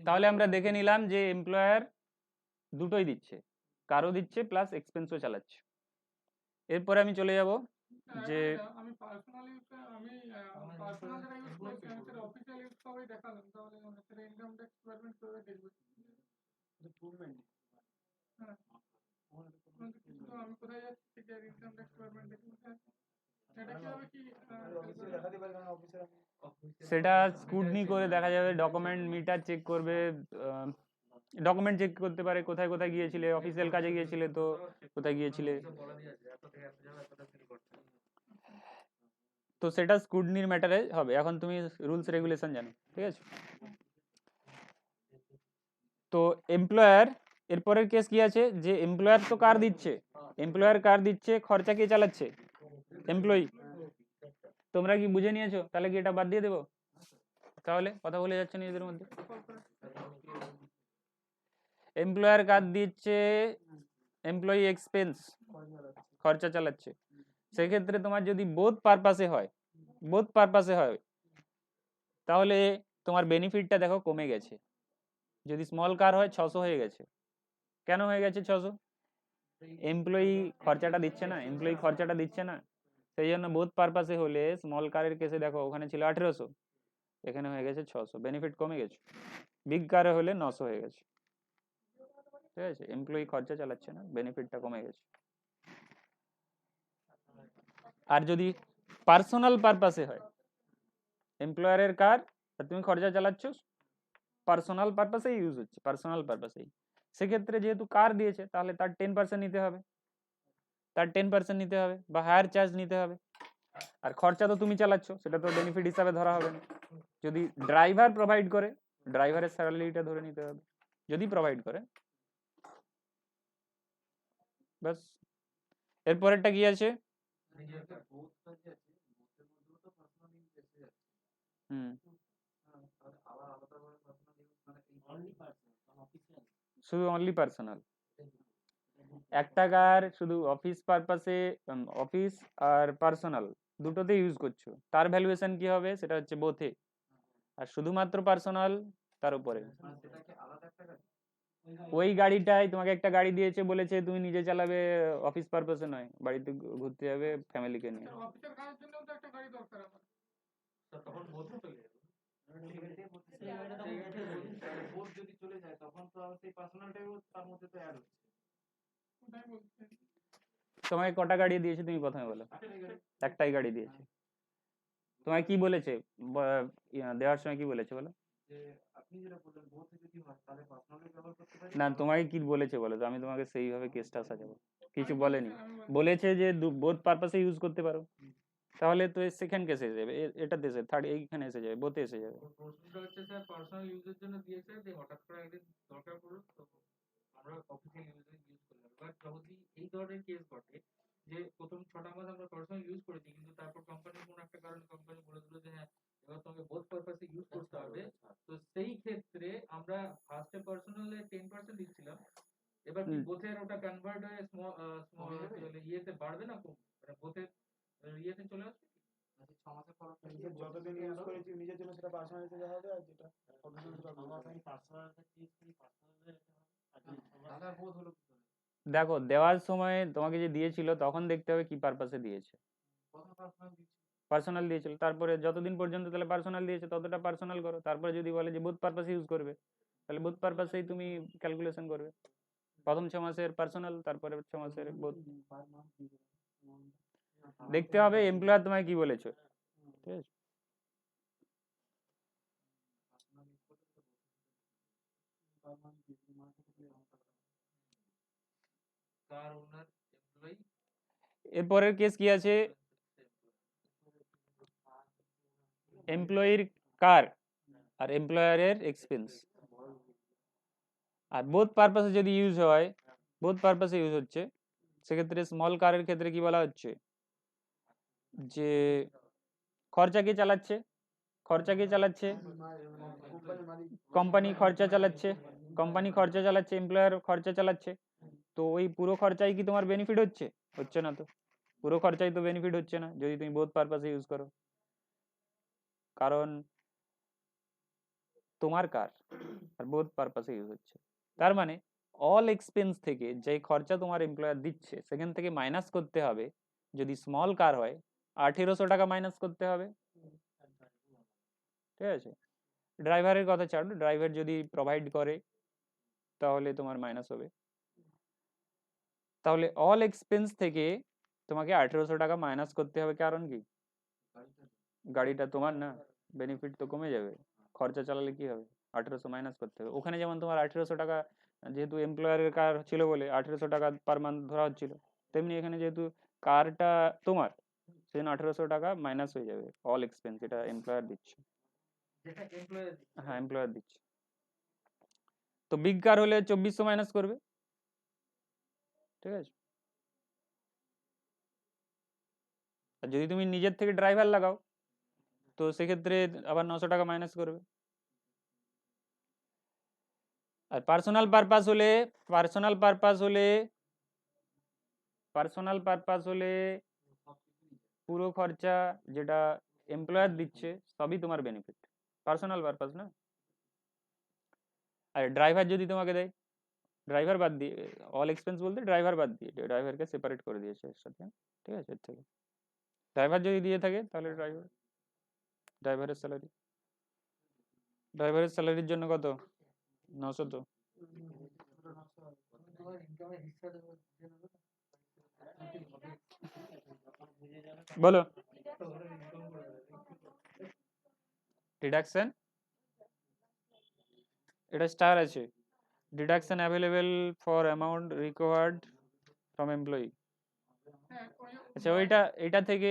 তাহলে আমরা দেখে নিলাম যে এমপ্লয়ার দুটোই দিচ্ছে, কারও দিচ্ছে প্লাস এক্সপেন্সও চালাচ্ছে। এরপরে আমি চলে যাব যে আমি পার্সোনাল ইউজ, আমি পার্সোনাল যেটা ইউজ করছি আমি সেটা অফিসিয়াল ইউজ সবাই দেখালাম, তাহলে সেটা ইনকাম ট্যাক্স ডিপার্টমেন্ট কিভাবে দেখবে? হ্যাঁ, কিন্তু আমি কোথায় যাচ্ছি সেটা ইনকাম ট্যাক্স ডিপার্টমেন্ট দেখবে, সেটা কিভাবে কি দেখাতে পারি, কারণ অফিসের সেটা স্ক্রুটনি করে দেখা যাবে, ডকুমেন্ট মিটার চেক করবে, ডকুমেন্ট চেক করতে পারে, কোথায় কোথায় গিয়েছিলে, অফিসিয়াল কাজে গিয়েছিলে তো কোথায় গিয়েছিলে, তো সেটা স্ক্রুটনির ম্যাটারে হবে। এখন তুমি রুলস রেগুলেশন জানো, ঠিক আছে। তো এমপ্লয়ার, এরপরের কেস কি আছে, যে এমপ্লয়ার তো কার দিচ্ছে, এমপ্লয়ার কার দিচ্ছে, খরচা কে চালাচ্ছে, এমপ্লয়ি। তোমরা কি বুঝে নিয়েছো? তাহলে কি এটা বাদ দিয়ে দেবো? তাহলে কথা বলে যাচ্ছে নিজেদের মধ্যে। এমপ্লয়ার কার দিচ্ছে, এমপ্লয়ি এক্সপেন্স, খরচা চালাচ্ছে। সেক্ষেত্রে তোমার যদি বোথ পারপাসে হয়, বোথ পারপাসে হয়, তাহলে তোমার বেনিফিটটা দেখো কমে গেছে। যদি স্মল কার হয় 600 হয়ে গেছে। কেন হয়ে গেছে 600? এমপ্লয়ি খরচাটা দিচ্ছে না, এমপ্লয়ি খরচাটা দিচ্ছে না, সেই জন্য বোথ পারপাসে হলে স্মল কারের কেসে দেখো ওখানে ছিল 1800, এখানে হয়ে গেছে 600, বেনিফিট কমে গেছে। বিগ কারে হলে 900 হয়ে গেছে। ঠিক আছে, এমপ্লয়ি খরচা চালাচ্ছে না, বেনিফিটটা কমে গেছে। আর যদি পার্সোনাল পারপাসে হয়, এমপ্লয়ারের কার আর তুমি খরচা চালাচ্ছ পার্সোনাল পারপাসেই ইউজ হচ্ছে, পার্সোনাল পারপাসেই, সেক্ষেত্রে যেহেতু কার দিয়েছে তাহলে তার 10% নিতে হবে, তার 10% নিতে হবে বা হায়ার চার্জ নিতে হবে। আর খরচা তো তুমি চালাচ্ছ, সেটা তো বেনিফিট হিসাবে ধরা হবে না। যদি ড্রাইভার প্রোভাইড করে, ড্রাইভারের স্যালারিটা ধরে নিতে হবে, যদি প্রোভাইড করে। ব্যাস, এরপরেরটা কি আছে? হুম, শুধু অনলি পার্সোনাল। একটা কার শুধু অফিস পারপাসে, অফিস আর পার্সোনাল দুটোতে ইউজ করছো, তার ভ্যালুয়েশন কি হবে সেটা হচ্ছে বোথে। আর শুধুমাত্র পার্সোনাল তার উপরে। ওই গাড়িটাই তোমাকে একটা গাড়ি দিয়েছে, বলেছে তুমি নিজে চালাবে, অফিস পারপাসে নয়, বাড়িতে ঘুরতে যাবে ফ্যামিলিকে নিয়ে। অফিসের কাজের জন্যও তো একটা গাড়ি দরকার আমার। তখন বোধ চলে যাবে। বোধ যদি চলে যায় তখন তো সেই পার্সোনালটাও তার মধ্যে তো অ্যাড হচ্ছে। ওটাই বলছি। তোমাকে কটা গাড়ি দিয়েছে তুমি প্রথমে বলো? একটাই গাড়ি দিয়েছে। তোমায় কি বলেছে দেওয়ার সময়, কি বলেছে বলো? যে আপনি যেটা বললেন বোধ যদি হয় তাহলে পার্সোনালি ব্যবহার করতে পারি। না, তোমাকে কি বলেছে বলো তো, আমি তোমাকে সেইভাবে কেসটা সাজাবো। কিছু আমি বলেনি, বলছি, আমি বলছি। বলেছে যে বোথ পারপাসে ইউজ করতে পারো, তাহলে তো সেকেন্ড কেসে এসে যাবে, এটাতে এসে থার্ড এইখানে এসে যাবে, বোথে এসে যাবে। প্রশ্নটা হচ্ছে স্যার পার্সোনাল ইউজের জন্য দিয়েছে, যে হঠাৎ করে একদিন দরকার পড়লো তো আমরা অফিসিয়াল ইউজে ইউজ করলাম। বাট যদি এই ধরনের কেস ঘটে যে প্রথম 6টা মাস আমরা পার্সোনাল ইউজ করেছি, কিন্তু তারপর কোম্পানির কোনো একটা কারণে কোম্পানি বলে দিল যে হ্যাঁ এবার তোমাকে বোথ পারপাসে ইউজ করতে হবে, তো সেই ক্ষেত্রে আমরা ফার্স্টে পার্সোনালে 10% দিচ্ছিলাম, এবার কি বোথের ওটা কনভার্ট হয়ে স্মল ইয়েতে বাড়বে না কম, মানে বোথের ইয়েতে চলে আসবে? 6 মাসের পর যতদিন ইউজ করেছি নিজের জন্য সেটা পার্সোনাল হিসেবে হবে, আর যেটা দাদা বোধ হলো কি করে? দেখো, দেওয়ার সময় তোমাকে যে দিয়েছিল তখন দেখতে হবে কি পারপাসে দিয়েছে। প্রথম পার্সোনাল দিচ্ছি। পার্সোনাল দিয়েছিল, তারপরে যতদিন পর্যন্ত তাহলে পার্সোনাল দিয়েছে ততটা পার্সোনাল করো, তারপরে যদি বলে যে বোথ পারপাসে ইউজ করবে তাহলে বোথ পারপাসেই তুমি ক্যালকুলেশন করবে, প্রথম 6 মাসের পার্সোনাল, তারপরে 6 মাসের বোথ। দেখতে হবে এমপ্লয়ার তোমায় কি বলেছে। ঠিক আছে, কার ওনার এমপ্লয়ি, এরপরের কেস কি আছে? এমপ্লয়ির কার আর এমপ্লয়ারের এক্সপেন্স। আর বোথ পারপাসে যদি ইউজ হয়, বোথ পারপাসে ইউজ হচ্ছে, সেক্ষেত্রে স্মল কারের ক্ষেত্রে কি বলা হচ্ছে যে খরচা কে চালাচ্ছে, খরচা কে চালাচ্ছে, কোম্পানি খরচা চালাচ্ছে, কোম্পানি খরচা চালাচ্ছে, এমপ্লয়ার খরচা চালাচ্ছে। তো ওই পুরো খরচাই কি তোমার বেনিফিট হচ্ছে? হচ্ছে না তো, পুরো খরচাই তো বেনিফিট হচ্ছে না যদি তুমি বোথ পারপাসে ইউজ করো, কারণ তোমার কার আর বোথ পারপাসে ইউজ হচ্ছে। তার মানে অল এক্সপেন্স থেকে যে খরচা তোমার এমপ্লয়ার দিচ্ছে সেখান থেকে মাইনাস করতে হবে, যদি স্মল কার হয় 1800 টাকা মাইনাস করতে হবে। ঠিক আছে, ড্রাইভারের কথা ছাড়ো, ড্রাইভার যদি প্রোভাইড করে তাহলে তোমার মাইনাস হবে, তাহলে অল এক্সপেন্স থেকে তোমাকে 1800 টাকা মাইনাস করতে হবে। কারণ কি, গাড়িটা তোমার না, বেনিফিট তো কমে যাবে, খরচা চালালে কি হবে, 1800 মাইনাস করতে হবে। ওখানে যেমন তোমার 1800 টাকা যেহেতু এমপ্লয়ারের কার ছিল বলে 1800 টাকা পার মান্থ ধরা হচ্ছিল, তেমনি এখানে যেহেতু কারটা তোমার সেই জন্য 1800 টাকা মাইনাস হয়ে যাবে অল এক্সপেন্স, এটা এমপ্লয়ার দিচ্ছে। যেটা এমপ্লয়ার, হ্যাঁ, এমপ্লয়ার দিচ্ছে। তো বিগ কার হলে 2400 মাইনাস করবে। ঠিক আছে, আর যদি তুমি নিজের থেকে ড্রাইভার লাগাও তো সেক্ষেত্রে আবার 900 টাকা মাইনাস করবে। আর পার্সোনাল পারপাস হলে, পার্সোনাল পারপাস হলে, পার্সোনাল পারপাস হলে পুরো খরচা যেটা এমপ্লয়ার দিচ্ছে সবই তোমার বেনিফিট, পার্সোনাল পারপাস না। আর ড্রাইভার যদি তোমাকে দেয়, ড্রাইভার বাদ দিয়ে, অল এক্সপেন্স বলতে ড্রাইভার বাদ দিয়ে, ড্রাইভারকে সেপারেট করে দিয়েছে এর সাথে, ঠিক আছে, এর থেকে ড্রাইভার যদি দিয়ে থাকে তাহলে ড্রাইভারের স্যালারি, ড্রাইভারের স্যালারির জন্য কত, 900 তো, তোমার ইনকামের হিস্সা দেবো বলো ডিডাকশন, এটা স্টার আছে, deduction available for amount recovered from employee. হ্যাঁ ওই আচ্ছা ওইটা, এটা থেকে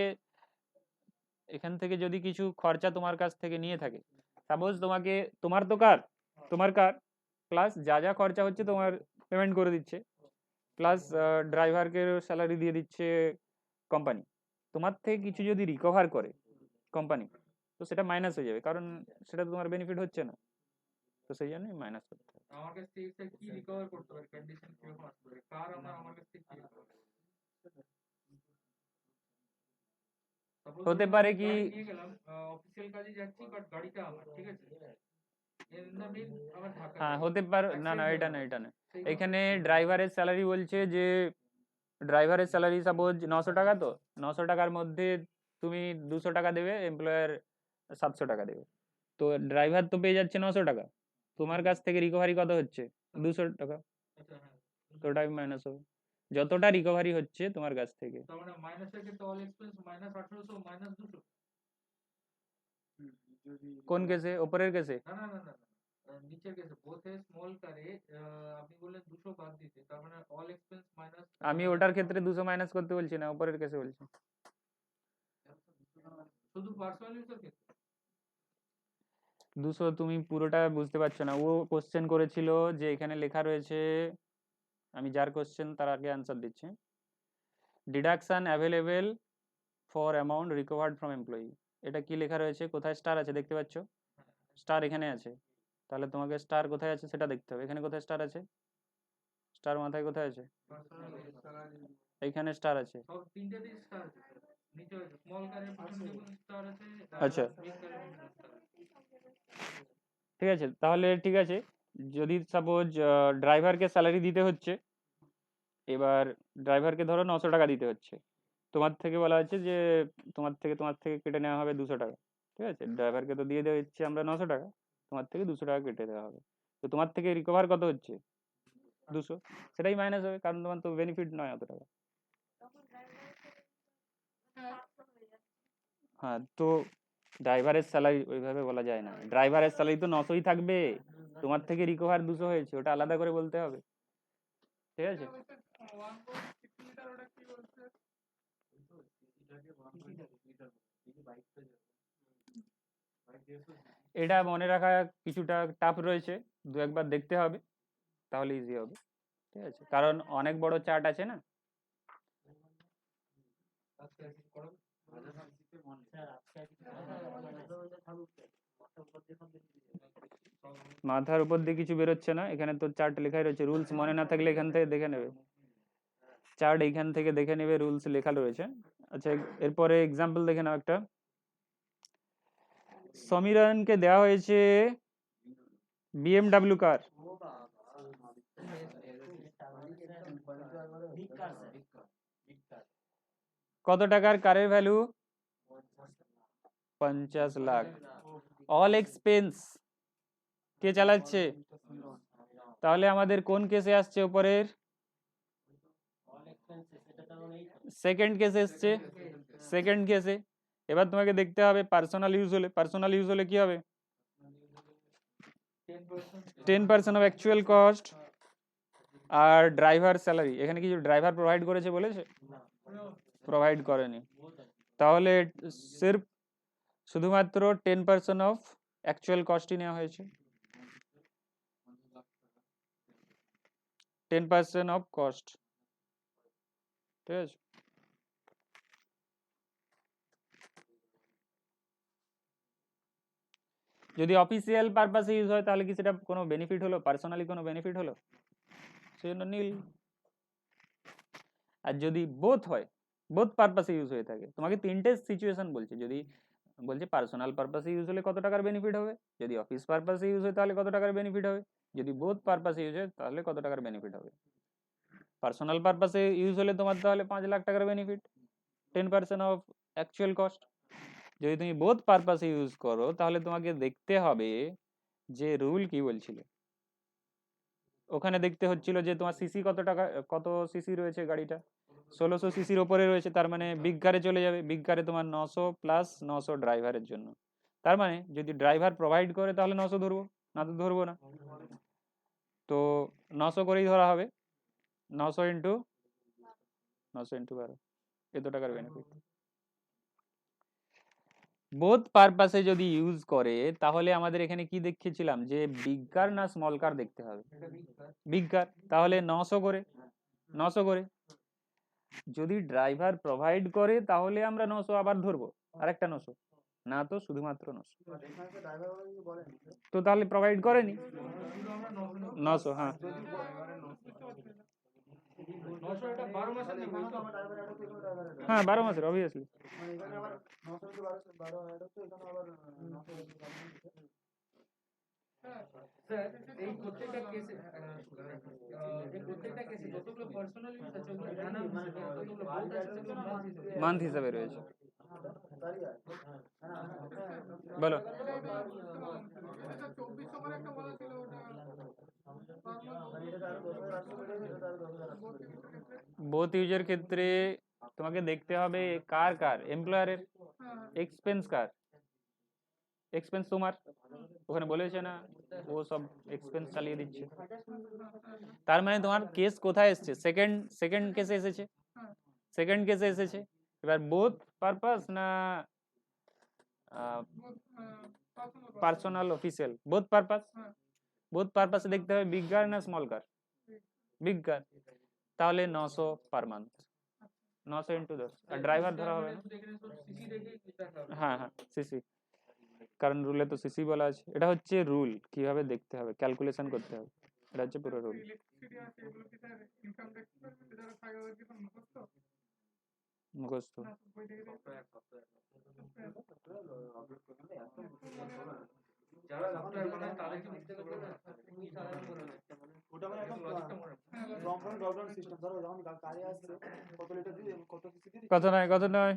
এখান থেকে যদি কিছু খরচা তোমার কাছ থেকে নিয়ে থাকে, সাপোজ তোমাকে, তোমার কার প্লাস যা যা খরচা হচ্ছে তোমার পেমেন্ট করে দিচ্ছে, প্লাস ড্রাইভারকে স্যালারি দিয়ে দিচ্ছে কোম্পানি, তোমার থেকে কিছু যদি রিকভার করে কোম্পানি, তো সেটা মাইনাস হয়ে যাবে, কারণ সেটা তো তোমার বেনিফিট হচ্ছে না, তো সেই জন্যই মাইনাস করতে হবে। আমার কাছ থেকে স্যার কি রিকভার করতে পারে, কন্ডিশন কিরকম আসতে পারে, কার আমার কাছ থেকে কি recover করতে পারে? Suppose হতে ধরুন পারে আমি কি, গাড়ি নিয়ে গেলাম, অফিসিয়াল কাজে যাচ্ছি, বাট গাড়িটা আমার, ঠিক আছে, এর নাম আমার ঢাকা হ্যাঁ যাই, হতে পারে, না না accident এটা হলো, না, এটা না, সেই এখানে ক্ষেত্রে ড্রাইভারের স্যালারি বলছে যে, ড্রাইভারের স্যালারি সাপোজ 900 টাকা, তো 900 টাকার মধ্যে তুমি 200 টাকা দেবে, এমপ্লয়ার 700 টাকা দেবে, তো ড্রাইভার তো পেয়ে যাচ্ছে 900 টাকা, তোমার কাছ থেকে রিকভারি কত হচ্ছে, 200 টাকা, আচ্ছা হ্যাঁ, তো ওটাই মাইনাস হবে, যতটা রিকভারি হচ্ছে তোমার কাছ থেকে। তার মানে মাইনাসের ক্ষেত্রে অল এক্সপেন্স মাইনাস 1800 মাইনাস 200, যদি কোন কেসে, ওপরের কেসে? না না না না না, নিচের কেসে বোথে স্মল কারে আপনি বললেন 200 বাদ দিতে, তার মানে অল এক্সপেন্স মাইনাস, আমি ওটার ক্ষেত্রে 200 মাইনাস করতে বলছি না, উপরের কেসে বলছি। শুধু পার্সোনাল ইউজের ক্ষেত্রে 200 তুমি পুরোটা বুঝতে পারছো না, ও কোশ্চেন করেছিল যে এখানে লেখা রয়েছে, আমি যার কোশ্চেন তার আগে অ্যান্সার দিচ্ছি, deduction available for amount recovered from employee, এটা কি লেখা রয়েছে, কোথায় স্টার আছে দেখতে পাচ্ছ, স্টার এখানে আছে, তাহলে তোমাকে স্টার কোথায় আছে সেটা দেখতে হবে, এখানে কোথায় স্টার আছে, স্টার মাথায় কোথায় আছে, পার্সোনাল এইখানে স্টার আছে, সব তিনটেতেই স্টার আছে স্যার, নিচে আছে স্মল কারের পিছনে দেখুন স্টার আছে, আচ্ছা বিগ কারের পিছনে স্টার আছে। ঠিক আছে, তাহলে ঠিক আছে, যদি সাপোজ ড্রাইভারকে স্যালারি দিতে হচ্ছে, এবার ড্রাইভারকে ধরো 900 টাকা দিতে হচ্ছে, তোমার থেকে বলা হচ্ছে যে তোমার থেকে কেটে নেওয়া হবে 200 টাকা, ঠিক আছে, ড্রাইভারকে তো দিয়ে দেওয়া হচ্ছে আমরা 900 টাকা, তোমার থেকে 200 টাকা কেটে দেওয়া হবে, তো তোমার থেকে রিকভার কত হচ্ছে, 200, সেটাই মাইনাস হবে, কারণ তোমার তো বেনিফিট নয় অত টাকা। হ্যাঁ তো ড্রাইভারের স্যালারি ওইভাবে বলা যায় না, ড্রাইভারের স্যালারি তো 900ই থাকবে, তোমার থেকে রিকভার 200 হয়েছে, ওটা আলাদা করে বলতে হবে, ঠিক আছে। 1.6 লিটার ওটা কি বলছে, এটা মনে রাখা কিছুটা টাফ রয়েছে, দু একবার দেখতে হবে, তাহলে ইজি হবে, ঠিক আছে, কারণ অনেক বড় চার্ট আছে না। আজকে আর কিছু করাবো? মাথার উপর দিয়ে কিছু বেরোচ্ছে না, এখানে তো চার্ট লেখাই রয়েছে, রুলস মনে না থাকলে এখান থেকে দেখে নেবে, চার্ট এইখান থেকে দেখে নেবে, রুলস লেখা রয়েছে। আচ্ছা এরপরে এক্সাম্পল দেখে নাও একটা, সমীরনকে দেওয়া হয়েছে বিএমডাব্লিউ কার, কত টাকার কারের ভ্যালু, 50 লাখ, অল এক্সপেন্স কে চালাচ্ছে, তাহলে আমাদের কোন কেসে আসছে উপরের, সেকেন্ড কেসে এসছে, সেকেন্ড কেসে, এবার তোমাকে দেখতে হবে পার্সোনাল ইউজ হলে কি হবে, 10% অফ অ্যাকচুয়াল কস্ট, আর ড্রাইভার স্যালারি, এখানে কিছু ড্রাইভার প্রোভাইড করেছে বলেছে, প্রোভাইড করেনি, তাহলে সির্ফ শুধুমাত্র 10% অফ অ্যাকচুয়াল কস্টই নেওয়া হয়েছে, 10% অফ কস্ট, ঠিক আছে। যদি অফিসিয়াল পারপাসে ইউজ হয় তাহলে কি সেটা কোনো বেনিফিট হলো, পার্সোনালি কোনো বেনিফিট হলো, সেজন্য নীল। আর যদি বোথ হয়, বোথ পারপাসে ইউজ হয়ে থাকে, তোমাকে তিনটে সিচুয়েশন বলছে, যদি বলছে পার্সোনাল পারপাসে ইউজ হলে কত টাকার বেনিফিট হবে, যদি অফিস পারপাসে ইউজ হয় তাহলে কত টাকার বেনিফিট হবে, যদি বোথ পারপাসে ইউজ হয় তাহলে কত টাকার বেনিফিট হবে। পার্সোনাল পারপাসে ইউজ হলে তোমার তাহলে 5 লাখ টাকার বেনিফিট, 10% অফ অ্যাকচুয়াল কস্ট। যদি তুমি বোথ পারপাসে ইউজ করো তাহলে তোমাকে দেখতে হবে যে রুল কি বলছিল। ওখানে দেখতে হচ্ছিল যে তোমার সিসি কত টাকা, কত সিসি রয়েছে গাড়িটা, 1600 সিসির ওপরে রয়েছে, তার মানে বিগ কারে চলে যাবে। বিগ কারে তোমার 900 প্লাস 900 ড্রাইভারের জন্য, তার মানে যদি ড্রাইভার প্রোভাইড করে তাহলে 900 ধরবো, না তো ধরবো না। তো 900 করেই ধরা হবে, 900 ইন্টু 12 এত টাকার বেনিফিট। বোথ পারপাসে যদি ইউজ করে তাহলে আমাদের এখানে কি দেখেছিলাম যে বিগ কার না স্মল কার দেখতে হবে, বিগ কার, তাহলে 900 করে, 900 করে। যদি ড্রাইভার প্রোভাইড করে তাহলে আমরা 900 আবার ধরবো, আরেকটা 900, না তো শুধুমাত্র 900। এখানে তো ড্রাইভার কিছু বলেন, তো তাহলে প্রোভাইড করেনি, শুধু আমরা 900। হ্যাঁ যদি নশো, এটা 12 মাসের তাহলে নেবো এখানে তো তো? আমার ড্রাইভার অ্যাড হচ্ছে, এখানে ড্রাইভার অ্যাড হচ্ছে। হ্যাঁ 12 মাসের অবভিয়াসলি। মানে এখানে আবার 900 থেকে 12 অ্যাড হচ্ছে, এখানে আবার 900 স্যার এই প্রত্যেকটা কেসে এই প্রত্যেকটা কেসে যতগুলো পার্সোনাল ইউজ আছে ওগুলো জানা আছে, যতগুলো বোথ আছে সেগুলো মান্থ হিসাবে রয়েছে। তাই বলো। তাহলে এটা বুঝতে পারলাম না। এটা 2400 করে একটা বলা ছিল, ওটা মানে এটা তার 10,000 রাখতে পারে, এটা তার 10,000 রাখতে পারে। বোথ ইউজের ক্ষেত্রে তোমাকে দেখতে হবে কার কার, এমপ্লয়ারের এক্সপেন্স কার, এক্সপেন্স তোমার ওখানে বলেছে না, ও সব এক্সপেন্স চালিয়ে দিচ্ছে। তার মানে তোমার কেস কোথায় এসেছে, সেকেন্ড কেসে এসেছে, সেকেন্ড কেসে এসেছে। এবার বোথ পারপাস না personal official, both purpose, both পারপাসে দেখতে হবে বিগ কার না স্মল কার, বিগ কার, তাহলে 900 পার মান্থ, 900 ইন্টু 10, আর ড্রাইভার ধরা হবে না। সিসি দেখে দেখা হবে। হ্যাঁ হ্যাঁ সিসি, কারণ রুলে তো সিসি বলা আছে। এটা হচ্ছে রুল, কিভাবে দেখতে হবে, ক্যালকুলেশন করতে হবে, এটা হচ্ছে পুরো রুল। ইলেকট্রিসিটি আছে, এগুলো কি স্যার ইনকাম ট্যাক্স ডিপার্টমেন্টে যারা থাকে ওদের কি কোনো মুখস্থ মুখস্থ না, বই থেকে দেখে? যারা সফটওয়্যার বানায় তাদের কি বুঝতে পারবে না? ওটা মানে একদম লজিকটা মনে রাখতে হবে। Drop down system. ধরো যখন কারে আসবে কত লিটার দিয়ে কত সিসি দিয়ে কত নয়, কত নয়,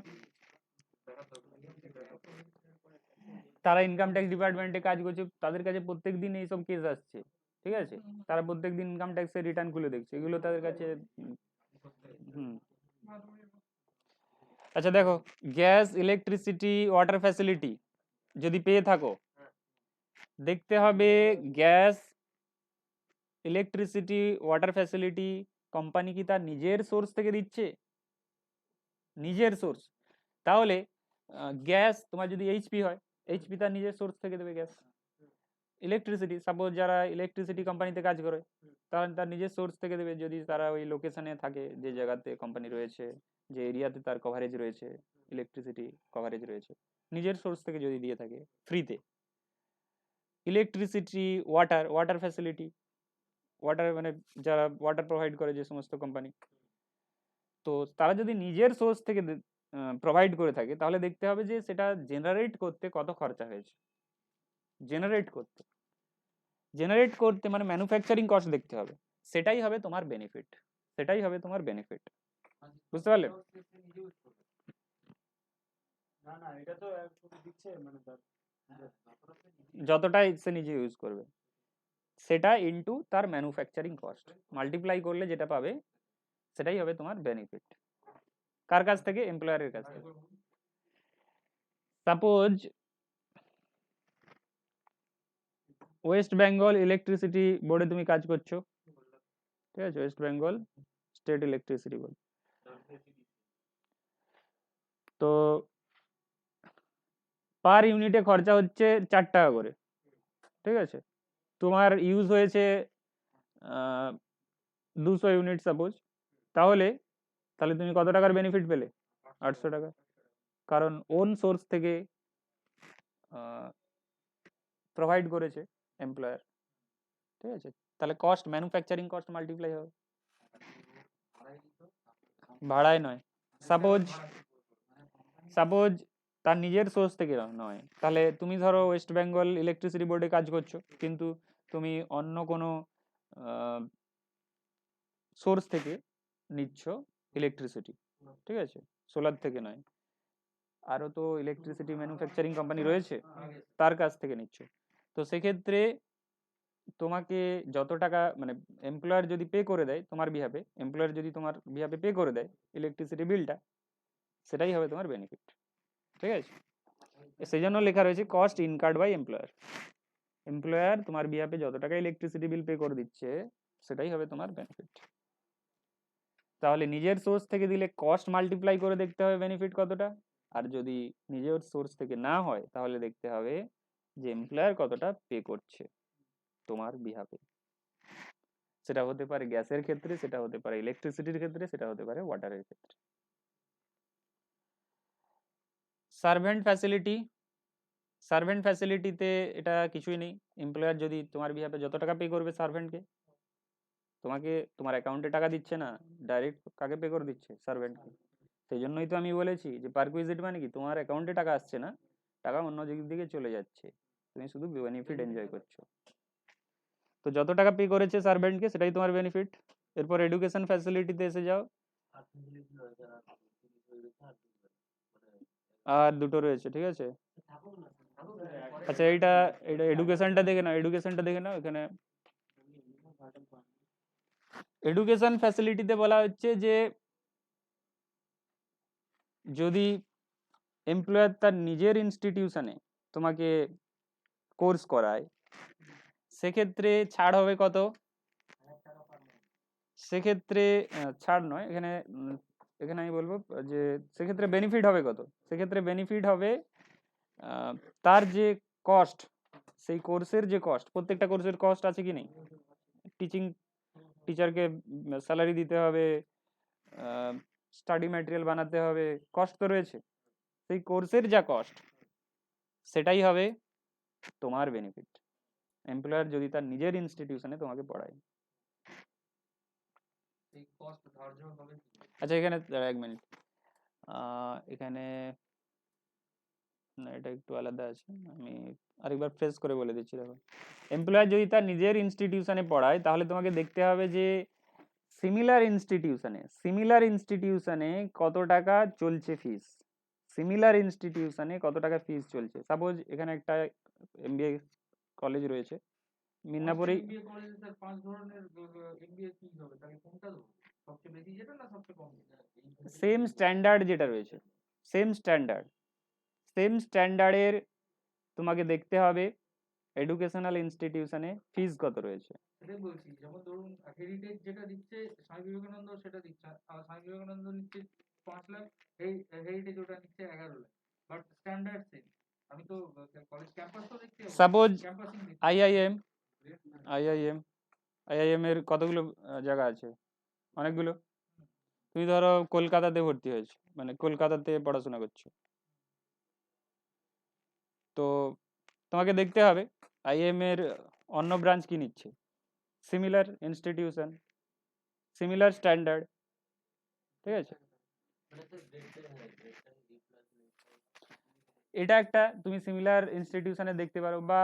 তারা ইনকাম ট্যাক্স ডিপার্টমেন্টে কাজ করছে, তাদের কাছে প্রত্যেকদিন এইসব কেস আসছে, ঠিক আছে, তারা প্রত্যেকদিন ইনকাম ট্যাক্সের রিটার্ন খুলে দেখছে, এগুলো তাদের কাছে হুম। আচ্ছা দেখো, গ্যাস, ইলেকট্রিসিটি, ওয়াটার ফ্যাসিলিটি যদি পেয়ে থাকো, দেখতে হবে gas, electricity, water facility company কি তার নিজের সোর্স থেকে দিচ্ছে, নিজের সোর্স, তাহলে গ্যাস তোমার যদি এইচপি হয়, এইচপি তার নিজের সোর্স থেকে দেবে গ্যাস। ইলেকট্রিসিটি, সাপোজ যারা ইলেকট্রিসিটি কোম্পানিতে কাজ করে তারা তার নিজের সোর্স থেকে দেবে, যদি তারা ওই লোকেশনে থাকে যে জায়গাতে কোম্পানি রয়েছে, যে এরিয়াতে তার কভারেজ রয়েছে, ইলেকট্রিসিটি কভারেজ রয়েছে, নিজের সোর্স থেকে যদি দিয়ে থাকে ফ্রিতে। Electricity, water, water facility, water মানে যারা ওয়াটার প্রোভাইড করে যে সমস্ত কোম্পানি, তো তারা যদি নিজের সোর্স থেকে প্রোভাইড করে থাকে তাহলে দেখতে হবে যে সেটা জেনারেট করতে কত খরচা হয়েছে, জেনারেট করতে, জেনারেট করতে মানে ম্যানুফ্যাকচারিং কস্ট দেখতে হবে, সেটাই হবে তোমার বেনিফিট, সেটাই হবে তোমার বেনিফিট, বুঝতে পারলে? না না এটা তো দিচ্ছে মানে তার যতটাই সে নিজে ইউজ করবে সেটা ইনটু তার ম্যানুফ্যাকচারিং কস্ট মাল্টিপ্লাই করলে যেটা পাবে সেটাই হবে তোমার বেনিফিট। কার কাছ থেকে? এমপ্লয়ারের কাছ থেকে। সাপোজ ওয়েস্ট বেঙ্গল ইলেকট্রিসিটি বোর্ডে তুমি কাজ করছো, ঠিক আছে, West Bengal state electricity board, তো পার ইউনিটে খরচা হচ্ছে 4 টাকা করে, ঠিক আছে, তোমার ইউজ হয়েছে 200 ইউনিট সাপোজ, তাহলে তাহলে তুমি কত টাকার বেনিফিট পেলে? 800 টাকা, কারণ ওন সোর্স থেকে প্রোভাইড করেছে এমপ্লয়ার, ঠিক আছে, তাহলে কস্ট, ম্যানুফ্যাকচারিং কস্ট মাল্টিপ্লাই হবে, ভাড়ায় নয়। সাপোজ তার নিজের সোর্স থেকে নয়, তাহলে তুমি ধরো ওয়েস্ট বেঙ্গল ইলেকট্রিসিটি বোর্ডে কাজ করছো, কিন্তু তুমি অন্য কোনো সোর্স থেকে নিচ্ছ ইলেকট্রিসিটি, ঠিক আছে, সোলার থেকে নয়, আরও তো ইলেকট্রিসিটি ম্যানুফ্যাকচারিং কোম্পানি রয়েছে, তার কাছ থেকে নিচ্ছ। তো সেক্ষেত্রে তোমাকে যত টাকা মানে এমপ্লয়ার যদি পে করে দেয় তোমার বিহাফে, এমপ্লয়ার যদি তোমার বিহাফে পে করে দেয় ইলেকট্রিসিটি বিলটা, সেটাই হবে তোমার বেনিফিট, ঠিক আছে। সেই জন্য লেখা রয়েছে cost incurred by employer. Employer তোমার বিহাফে যত টাকা ইলেকট্রিসিটি বিল পে করে দিচ্ছে সেটাই হবে তোমার বেনিফিট। তাহলে নিজের সোর্স থেকে দিলে কস্ট মাল্টিপ্লাই করে দেখতে হবে বেনিফিট কতটা, আর যদি নিজের সোর্স থেকে না হয় তাহলে দেখতে হবে যে এমপ্লয়ার কতটা পে করছে তোমার বিহাফে। সেটা হতে পারে গ্যাসের ক্ষেত্রে, সেটা হতে পারে ইলেকট্রিসিটির ক্ষেত্রে, সেটা হতে পারে ওয়াটারের ক্ষেত্রে। সার্ভেন্ট ফ্যাসিলিটি, সার্ভেন্ট ফ্যাসিলিটিতে এটা কিছুই নেই। এমপ্লয়ার যদি তোমার বিহাফে যত টাকা পে করবে সার্ভেন্টকে, তোমাকে তোমার অ্যাকাউন্টে টাকা দিচ্ছে না, ডাইরেক্ট কাকে পে করে দিচ্ছে, সার্ভেন্টকে। সেই জন্যই তো আমি বলেছি যে পারকুইজিট মানে কি, তোমার অ্যাকাউন্টে টাকা আসছে না, টাকা অন্য দিকে চলে যাচ্ছে, তুমি শুধু বেনিফিট এনজয় করছো। তো যত টাকা পে করেছে সার্ভেন্টকে সেটাই তোমার বেনিফিট। এরপর এডুকেশন ফ্যাসিলিটিতে এসে যাও, আর দুটো রয়েছে, ঠিক আছে। আচ্ছা এইটা এটা এডুকেশনটা দেখে নাও, এডুকেশনটা দেখে নাও। এখানে এডুকেশন ফ্যাসিলিটিতে বলা হচ্ছে যে যদি এমপ্লয়ার তার নিজের ইনস্টিটিউশনে তোমাকে কোর্স করায়, সেক্ষেত্রে ছাড় হবে কত, সেক্ষেত্রে ছাড় নয়, এখানে এখানে আমি বলবো যে সেক্ষেত্রে বেনিফিট হবে কত, সেক্ষেত্রে বেনিফিট হবে তার যে কস্ট, সেই কোর্সের যে কস্ট, প্রত্যেকটা কোর্সের কস্ট আছে কি নেই, টিচারকে স্যালারি দিতে হবে, স্টাডি ম্যাটেরিয়াল বানাতে হবে, কস্ট তো রয়েছে, সেই কোর্সের যা কস্ট সেটাই হবে তোমার বেনিফিট, এমপ্লয়ার যদি তার নিজের ইনস্টিটিউশনে তোমাকে পড়ায়। আচ্ছা এখানে এক মিনিট, এখানে না এটা একটু আলাদা আছে, আমি আরেকবার ফ্রেশ করে বলে দিচ্ছি। দেখো, এমপ্লয়ার যদি তার নিজের ইনস্টিটিউশনে পড়ায় তাহলে তোমাকে দেখতে হবে যে সিমিলার ইনস্টিটিউশনে কত টাকা চলছে ফিস, সিমিলার ইনস্টিটিউশনে কত টাকা ফিস চলছে। সাপোজ এখানে একটা এমবিএ কলেজ রয়েছে মিদনাপুরে, এমবিএ কলেজে স্যার 5 ধরনের এমবিএ কি হবে, তাহলে কোনটা দেবো, সবচেয়ে বেশি যেটা না সবচেয়ে কম যেটা? সেম স্ট্যান্ডার্ড যেটা রয়েছে, সেম স্ট্যান্ডার্ডের তোমাকে দেখতে হবে এডুকেশনাল ইনস্টিটিউশনে ফিস কত রয়েছে। সেটাই বলছি, যেমন ধরুন হেরিটেজ যেটা দিচ্ছে স্বামী বিবেকানন্দ সেটা দিচ্ছে, আর স্বামী বিবেকানন্দ নিচ্ছে 5 লাখ, হেরিটেজ ওটা নিচ্ছে 11 লাখ, বাট স্ট্যান্ডার্ড সেম। আমি তো কলেজ ক্যাম্পাস তো দেখতে হবে, সাপোজ ক্যাম্পাসিং দেখতে আইআইএম আইআইএম এর কতগুলো জায়গা আছে, অনেকগুলো। তুমি ধরো কলকাতাতে ভর্তি হয়েছো, মানে কলকাতাতে পড়াশোনা করছো, তো তোমাকে দেখতে হবে আইএম এর অন্য ব্রাঞ্চ কি নিচ্ছে, সিমিলার ইনস্টিটিউশন, সিমিলার স্ট্যান্ডার্ড, ঠিক আছে। এটা একটা তুমি সিমিলার ইনস্টিটিউশনে দেখতে পারো, বা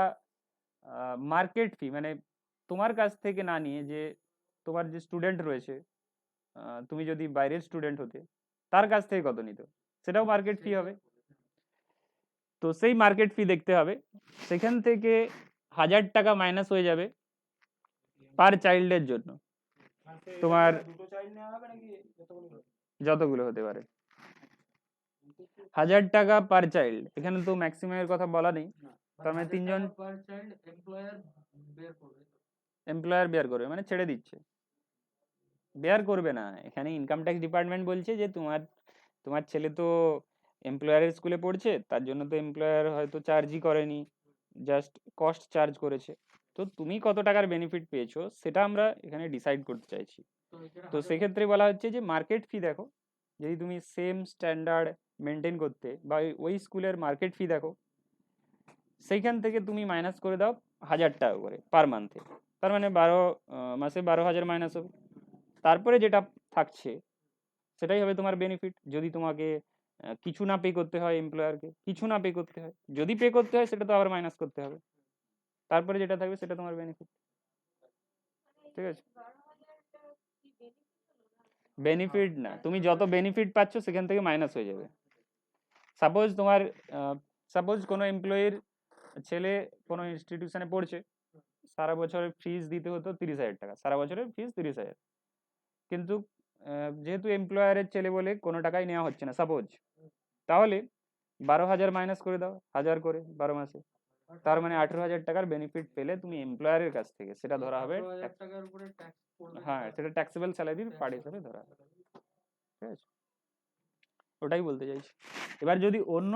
মার্কেট ফি মানে তোমার কাছ থেকে না নিয়ে যে তোমার যে স্টুডেন্ট রয়েছে, তুমি যদি বাইরের স্টুডেন্ট হতে তার কাছ থেকে কত নিত, সেটাও মার্কেট ফি হবে। তো সেই মার্কেট ফি দেখতে হবে, সেখান থেকে 1000 টাকা মাইনাস হয়ে যাবে পার চাইল্ডের জন্য, তোমার দুটো চাইল্ড নেওয়া হবে নাকি যতগুলো হতে পারে, 1000 টাকা পার চাইল্ড। এখানে তো ম্যাক্সিমামের কথা বলা নেই, তার মানে 3 জন পার চাইল্ড এমপ্লয়ার বের করবে, এমপ্লয়ার বেয়ার করবে, মানে ছেড়ে দিচ্ছে, বেয়ার করবে না। এখানে ইনকাম ট্যাক্স ডিপার্টমেন্ট বলছে যে তোমার ছেলে তো এমপ্লয়ারের স্কুলে পড়ছে, তার জন্য তো এমপ্লয়ার হয়তো চার্জই করেনি, জাস্ট কস্ট চার্জ করেছে, তো তুমি কত টাকার বেনিফিট পেয়েছো সেটা আমরা এখানে ডিসাইড করতে চাইছি। তো সেক্ষেত্রে বলা হচ্ছে যে মার্কেট ফি দেখো, যদি তুমি সেম স্ট্যান্ডার্ড মেনটেন করতে বা ওই স্কুলের মার্কেট ফি দেখো, সেইখান থেকে তুমি মাইনাস করে দাও 1000 টাকা করে পার মান্থে, তার মানে মাসে 12,000 মাইনাস হবে, তারপরে যেটা থাকছে সেটাই হবে তোমার বেনিফিট। যদি তোমাকে কিছু না পে করতে হয় এমপ্লয়ারকে, কিছু না পে করতে হয়, যদি পে করতে হয় সেটা তো আবার মাইনাস করতে হবে, তারপরে যেটা থাকবে সেটা তোমার বেনিফিট। ঠিক আছে, বেনিফিট না, তুমি যত বেনিফিট পাচ্ছ সেখান থেকে মাইনাস হয়ে যাবে। সাপোজ তোমার সাপোজ কোনো এমপ্লয়ির ছেলে কোনো ইনস্টিটিউশনে পড়ছে, সারা বছরের ফিস দিতে হতো 30,000 টাকা, সারা বছরের ফিস 30,000, কিন্তু যেহেতু এমপ্লয়ারের ছেলে বলে কোনো টাকাই নেওয়া হচ্ছে না সাপোজ, তাহলে 12,000 মাইনাস করে দাও 1,000 করে 12 মাসে, তার মানে 18,000 টাকার বেনিফিট পেলে তুমি এমপ্লয়ারের কাছ থেকে, সেটা ধরা হবে 18,000 টাকার উপরে ট্যাক্স পড়বে। হ্যাঁ, সেটা ট্যাক্সেবল স্যালারির পার্ট হিসাবে ধরা হবে। ঠিক আছে, ওটাই বলতে চাইছি। এবার যদি অন্য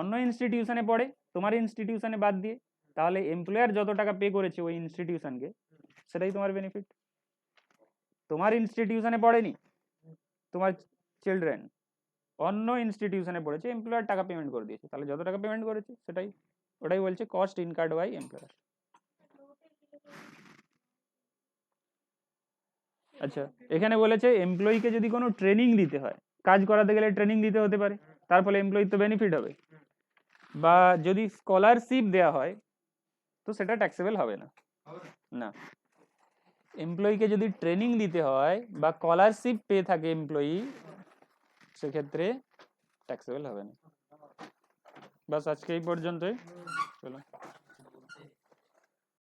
অন্য ইনস্টিটিউশনে পড়ে, তোমার ইনস্টিটিউশনে বাদ দিয়ে, তাহলে এমপ্লয়ার যত টাকা পে করেছে ওই ইনস্টিটিউশনকে, সেটাই তোমার বেনিফিট। তোমার ইনস্টিটিউশনে পড়েনি, তোমার চিলড্রেন অন্য ইনস্টিটিউশনে পড়েছে, এমপ্লয়ার টাকা পেমেন্ট করে দিয়েছে, তাহলে যত টাকা পেমেন্ট করেছে সেটাই, ওটাই বলছে কস্ট ইনকার্ড বাই এমপ্লয়ার। আচ্ছা, এখানে বলেছে এমপ্লয়িকে যদি কোনো ট্রেনিং দিতে হয়, কাজ করাতে গেলে ট্রেনিং দিতে হতে পারে, তার ফলে এমপ্লয়ির তো বেনিফিট হবে, বা যদি স্কলারশিপ দেওয়া হয় তো সেটা ট্যাক্সেবল হবে না। না, এমপ্লয়িকে যদি ট্রেনিং দিতে হয় বা স্কলারশিপ পেয়ে থাকে এমপ্লয়ি, সেক্ষেত্রে ট্যাক্সেবল হবে না। বাস আজকে এই পর্যন্তই, চলো।